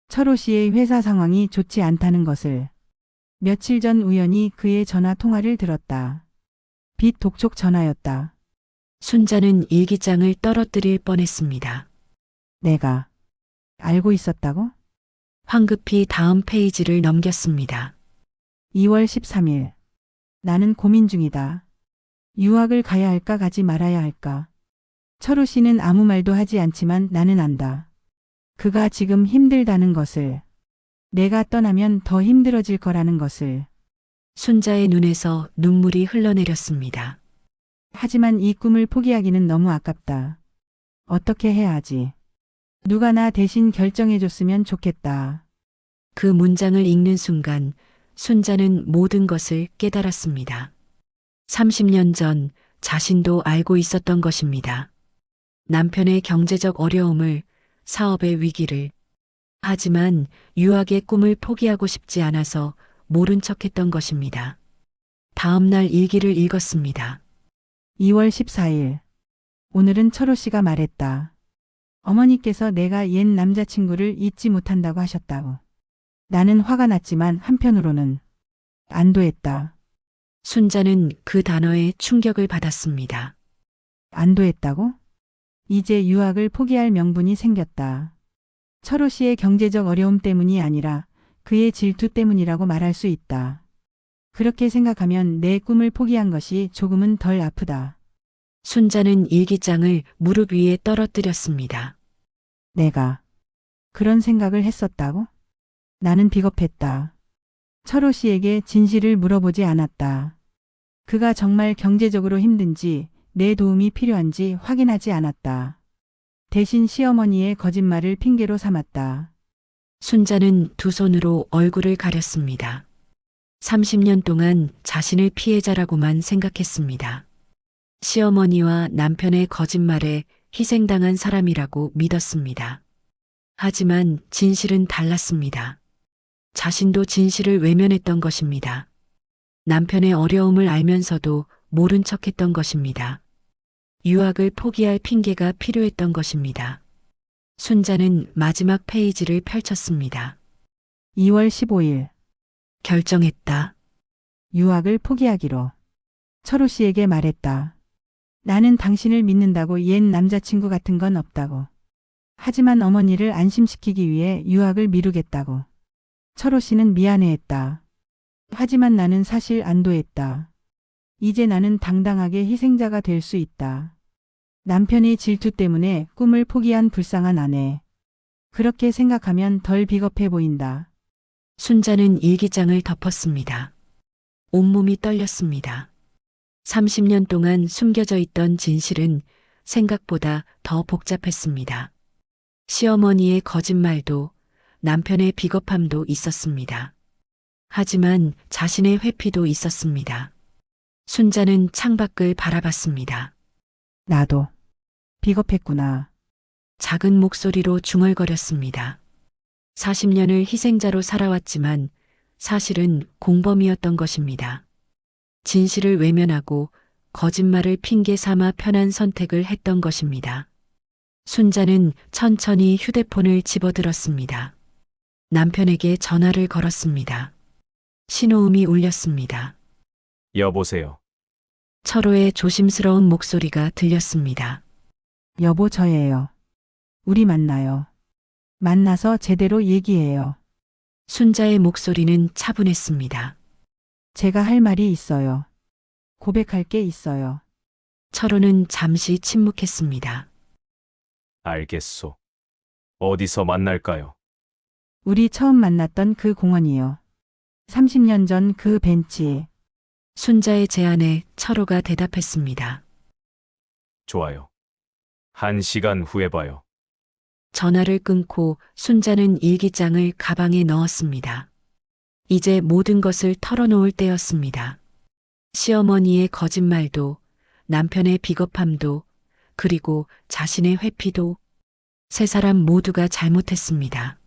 철호 씨의 회사 상황이 좋지 않다는 것을. 며칠 전 우연히 그의 전화 통화를 들었다. 빚 독촉 전화였다.
순자는 일기장을 떨어뜨릴 뻔했습니다.
내가 알고 있었다고?
황급히 다음 페이지를 넘겼습니다.
2월 13일. 나는 고민 중이다. 유학을 가야 할까 가지 말아야 할까. 철호 씨는 아무 말도 하지 않지만 나는 안다. 그가 지금 힘들다는 것을. 내가 떠나면 더 힘들어질 거라는 것을.
순자의 눈에서 눈물이 흘러내렸습니다.
하지만 이 꿈을 포기하기는 너무 아깝다. 어떻게 해야 하지? 누가 나 대신 결정해줬으면 좋겠다.
그 문장을 읽는 순간 순자는 모든 것을 깨달았습니다. 30년 전 자신도 알고 있었던 것입니다. 남편의 경제적 어려움을, 사업의 위기를. 하지만 유학의 꿈을 포기하고 싶지 않아서 모른 척했던 것입니다. 다음 날 일기를 읽었습니다.
2월 14일. 오늘은 철호 씨가 말했다. 어머니께서 내가 옛 남자친구를 잊지 못한다고 하셨다고. 나는 화가 났지만 한편으로는 안도했다.
순자는 그 단어에 충격을 받았습니다.
안도했다고? 이제 유학을 포기할 명분이 생겼다. 철호 씨의 경제적 어려움 때문이 아니라 그의 질투 때문이라고 말할 수 있다. 그렇게 생각하면 내 꿈을 포기한 것이 조금은 덜 아프다.
순자는 일기장을 무릎 위에 떨어뜨렸습니다.
내가 그런 생각을 했었다고? 나는 비겁했다. 철호 씨에게 진실을 물어보지 않았다. 그가 정말 경제적으로 힘든지 내 도움이 필요한지 확인하지 않았다. 대신 시어머니의 거짓말을 핑계로 삼았다.
순자는 두 손으로 얼굴을 가렸습니다. 30년 동안 자신을 피해자라고만 생각했습니다. 시어머니와 남편의 거짓말에 희생당한 사람이라고 믿었습니다. 하지만 진실은 달랐습니다. 자신도 진실을 외면했던 것입니다. 남편의 어려움을 알면서도 모른 척했던 것입니다. 유학을 포기할 핑계가 필요했던 것입니다. 순자는 마지막 페이지를 펼쳤습니다.
2월 15일
결정했다.
유학을 포기하기로. 철호 씨에게 말했다. 나는 당신을 믿는다고 옛 남자친구 같은 건 없다고. 하지만 어머니를 안심시키기 위해 유학을 미루겠다고. 철호 씨는 미안해했다. 하지만 나는 사실 안도했다. 이제 나는 당당하게 희생자가 될 수 있다. 남편의 질투 때문에 꿈을 포기한 불쌍한 아내. 그렇게 생각하면 덜 비겁해 보인다.
순자는 일기장을 덮었습니다. 온몸이 떨렸습니다. 30년 동안 숨겨져 있던 진실은 생각보다 더 복잡했습니다. 시어머니의 거짓말도 남편의 비겁함도 있었습니다. 하지만 자신의 회피도 있었습니다. 순자는 창밖을 바라봤습니다.
나도 비겁했구나.
작은 목소리로 중얼거렸습니다. 40년을 희생자로 살아왔지만 사실은 공범이었던 것입니다. 진실을 외면하고 거짓말을 핑계 삼아 편한 선택을 했던 것입니다. 순자는 천천히 휴대폰을 집어들었습니다. 남편에게 전화를 걸었습니다. 신호음이 울렸습니다.
여보세요.
철호의 조심스러운 목소리가 들렸습니다.
여보 저예요. 우리 만나요. 만나서 제대로 얘기해요.
순자의 목소리는 차분했습니다.
제가 할 말이 있어요. 고백할 게 있어요.
철호는 잠시 침묵했습니다.
알겠소. 어디서 만날까요?
우리 처음 만났던 그 공원이요. 30년 전 그 벤치.
순자의 제안에 철호가 대답했습니다.
좋아요. 1시간 후에 봐요.
전화를 끊고 순자는 일기장을 가방에 넣었습니다. 이제 모든 것을 털어놓을 때였습니다. 시어머니의 거짓말도, 남편의 비겁함도, 그리고 자신의 회피도 세 사람 모두가 잘못했습니다.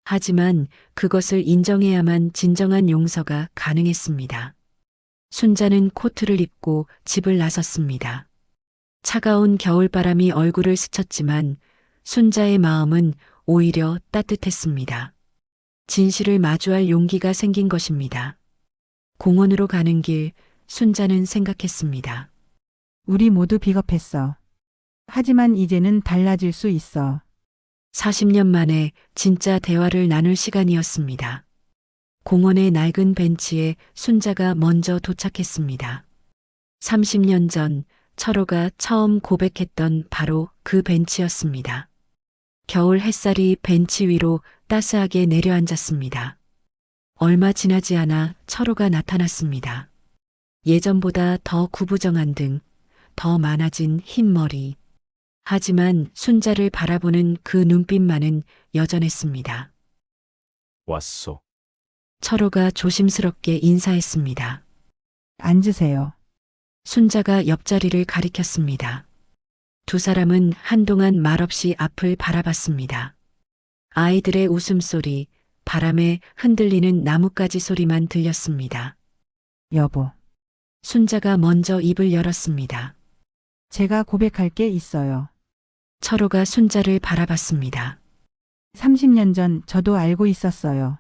하지만 그것을 인정해야만 진정한 용서가 가능했습니다. 순자는 코트를 입고 집을 나섰습니다. 차가운 겨울바람이 얼굴을 스쳤지만 순자의 마음은 오히려 따뜻했습니다. 진실을 마주할 용기가 생긴 것입니다. 공원으로 가는 길, 순자는 생각했습니다.
우리 모두 비겁했어. 하지만 이제는 달라질 수 있어.
40년 만에 진짜 대화를 나눌 시간이었습니다. 공원의 낡은 벤치에 순자가 먼저 도착했습니다. 30년 전 철호가 처음 고백했던 바로 그 벤치였습니다. 겨울 햇살이 벤치 위로 따스하게 내려앉았습니다. 얼마 지나지 않아 철호가 나타났습니다. 예전보다 더 구부정한 등, 더 많아진 흰 머리. 하지만 순자를 바라보는 그 눈빛만은 여전했습니다.
왔소.
철호가 조심스럽게 인사했습니다.
앉으세요.
순자가 옆자리를 가리켰습니다. 두 사람은 한동안 말없이 앞을 바라봤습니다. 아이들의 웃음소리, 바람에 흔들리는 나뭇가지 소리만 들렸습니다.
여보,
순자가 먼저 입을 열었습니다.
제가 고백할 게 있어요.
철호가 순자를 바라봤습니다.
30년 전 저도 알고 있었어요.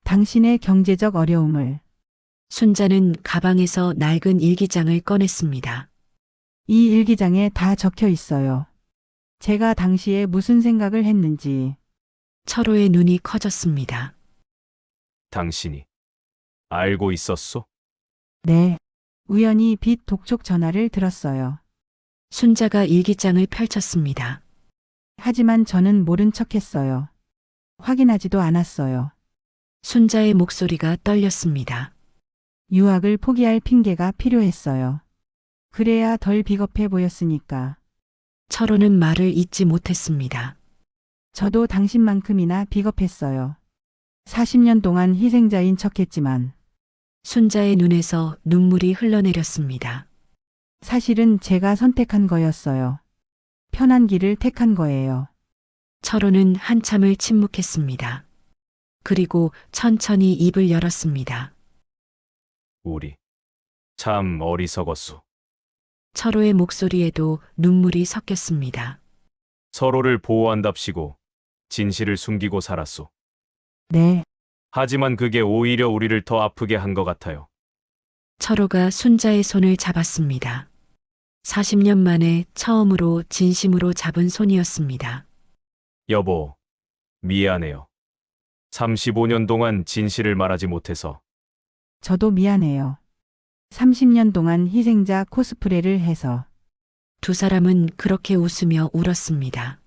당신의 경제적 어려움을.
순자는 가방에서 낡은 일기장을 꺼냈습니다.
이 일기장에 다 적혀 있어요. 제가 당시에 무슨 생각을 했는지.
철호의 눈이 커졌습니다.
당신이 알고 있었소?
네. 우연히 빚 독촉 전화를 들었어요.
순자가 일기장을 펼쳤습니다.
하지만 저는 모른 척 했어요. 확인하지도 않았어요.
순자의 목소리가 떨렸습니다.
유학을 포기할 핑계가 필요했어요. 그래야 덜 비겁해 보였으니까.
철호는 말을 잇지 못했습니다.
저도 당신만큼이나 비겁했어요. 40년 동안 희생자인 척했지만
순자의 눈에서 눈물이 흘러내렸습니다.
사실은 제가 선택한 거였어요. 편한 길을 택한 거예요.
철호는 한참을 침묵했습니다. 그리고 천천히 입을 열었습니다.
우리 참 어리석었소.
철호의 목소리에도 눈물이 섞였습니다.
서로를 보호한답시고 진실을 숨기고 살았소.
네,
하지만 그게 오히려 우리를 더 아프게 한 것 같아요.
철호가 순자의 손을 잡았습니다. 40년 만에 처음으로 진심으로 잡은 손이었습니다.
여보, 미안해요. 35년 동안 진실을 말하지 못해서.
저도 미안해요. 30년 동안 희생자 코스프레를 해서
두 사람은 그렇게 웃으며 울었습니다.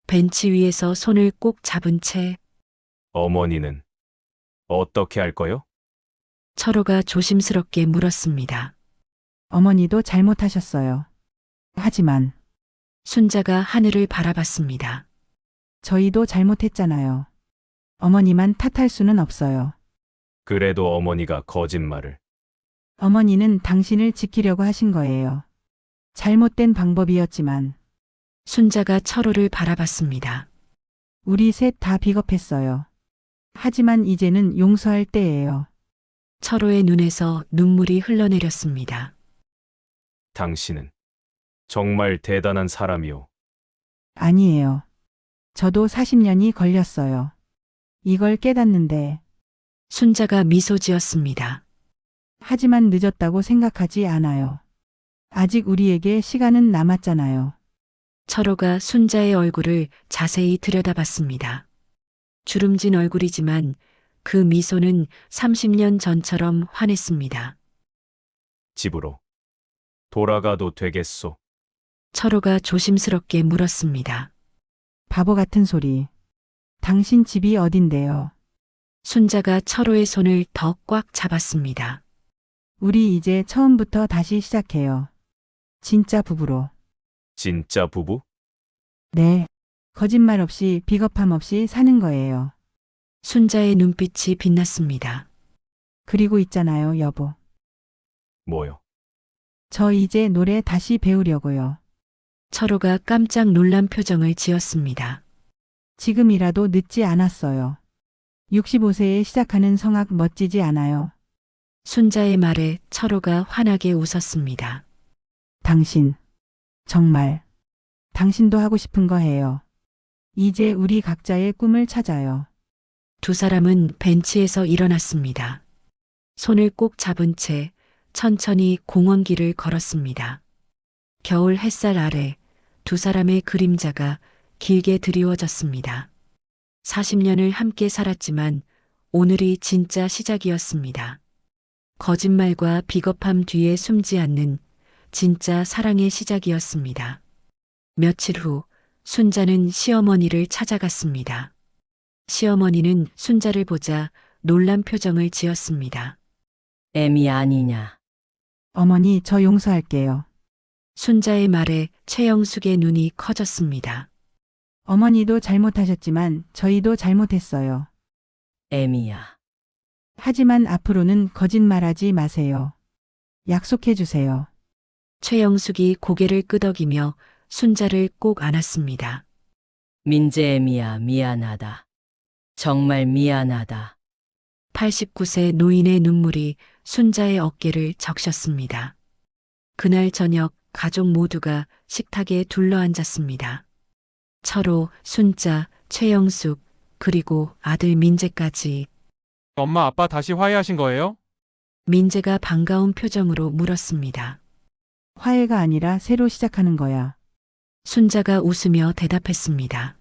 벤치 위에서 손을 꼭 잡은 채
어머니는 어떻게 할 거요?
철호가 조심스럽게 물었습니다.
어머니도 잘못하셨어요. 하지만
순자가 하늘을 바라봤습니다.
저희도 잘못했잖아요. 어머니만 탓할 수는 없어요.
그래도 어머니가 거짓말을.
어머니는 당신을 지키려고 하신 거예요. 잘못된 방법이었지만
순자가 철호를 바라봤습니다.
우리 셋 다 비겁했어요. 하지만 이제는 용서할 때예요.
철호의 눈에서 눈물이 흘러내렸습니다.
당신은 정말 대단한 사람이오.
아니에요. 저도 40년이 걸렸어요. 이걸 깨닫는데
순자가 미소 지었습니다.
하지만 늦었다고 생각하지 않아요. 아직 우리에게 시간은 남았잖아요.
철호가 순자의 얼굴을 자세히 들여다봤습니다. 주름진 얼굴이지만 그 미소는 30년 전처럼 환했습니다.
집으로 돌아가도 되겠소.
철호가 조심스럽게 물었습니다.
바보 같은 소리. 당신 집이 어딘데요?
순자가 철호의 손을 더 꽉 잡았습니다.
우리 이제 처음부터 다시 시작해요. 진짜 부부로.
진짜 부부?
네. 거짓말 없이 비겁함 없이 사는 거예요.
순자의 눈빛이 빛났습니다.
그리고 있잖아요, 여보.
뭐요?
저 이제 노래 다시 배우려고요.
철호가 깜짝 놀란 표정을 지었습니다.
지금이라도 늦지 않았어요. 65세에 시작하는 성악 멋지지 않아요?
순자의 말에 철호가 환하게 웃었습니다.
당신. 정말. 당신도 하고 싶은 거 해요. 이제 우리 각자의 꿈을 찾아요.
두 사람은 벤치에서 일어났습니다. 손을 꼭 잡은 채 천천히 공원길을 걸었습니다. 겨울 햇살 아래 두 사람의 그림자가 길게 드리워졌습니다. 40년을 함께 살았지만 오늘이 진짜 시작이었습니다. 거짓말과 비겁함 뒤에 숨지 않는 진짜 사랑의 시작이었습니다. 며칠 후 순자는 시어머니를 찾아갔습니다. 시어머니는 순자를 보자 놀란 표정을 지었습니다.
애미 아니냐.
어머니, 저 용서할게요.
순자의 말에 최영숙의 눈이 커졌습니다.
어머니도 잘못하셨지만 저희도 잘못했어요.
애미야.
하지만 앞으로는 거짓말하지 마세요. 약속해 주세요.
최영숙이 고개를 끄덕이며 순자를 꼭 안았습니다.
민재 애미야, 미안하다. 정말 미안하다.
89세 노인의 눈물이 순자의 어깨를 적셨습니다. 그날 저녁 가족 모두가 식탁에 둘러앉았습니다. 철호, 순자, 최영숙, 그리고 아들 민재까지.
엄마 아빠 다시 화해하신 거예요?
민재가 반가운 표정으로 물었습니다.
화해가 아니라 새로 시작하는 거야.
순자가 웃으며 대답했습니다.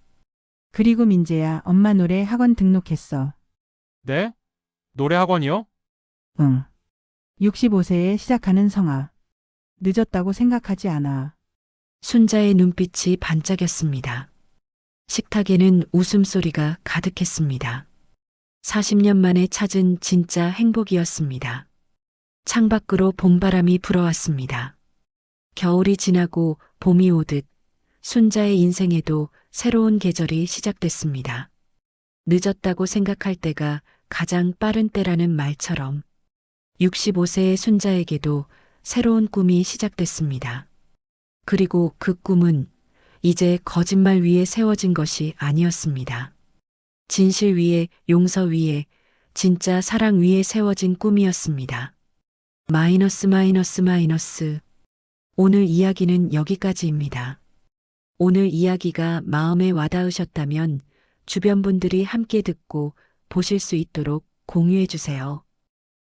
그리고 민재야, 엄마 노래 학원 등록했어.
네? 노래 학원이요?
응. 65세에 시작하는 성악. 늦었다고 생각하지 않아.
순자의 눈빛이 반짝였습니다. 식탁에는 웃음소리가 가득했습니다. 40년 만에 찾은 진짜 행복이었습니다. 창밖으로 봄바람이 불어왔습니다. 겨울이 지나고 봄이 오듯 순자의 인생에도 새로운 계절이 시작됐습니다. 늦었다고 생각할 때가 가장 빠른 때라는 말처럼 65세의 순자에게도 새로운 꿈이 시작됐습니다. 그리고 그 꿈은 이제 거짓말 위에 세워진 것이 아니었습니다. 진실 위에, 용서 위에, 진짜 사랑 위에 세워진 꿈이었습니다. 마이너스. 오늘 이야기는 여기까지입니다. 오늘 이야기가 마음에 와닿으셨다면 주변 분들이 함께 듣고 보실 수 있도록 공유해 주세요.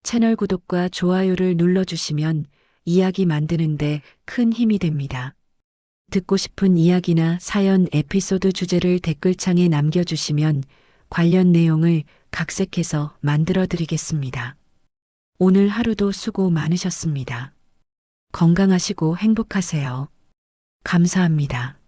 채널 구독과 좋아요를 눌러주시면 이야기 만드는데 큰 힘이 됩니다. 듣고 싶은 이야기나 사연, 에피소드 주제를 댓글창에 남겨주시면 관련 내용을 각색해서 만들어 드리겠습니다. 오늘 하루도 수고 많으셨습니다. 건강하시고 행복하세요. 감사합니다.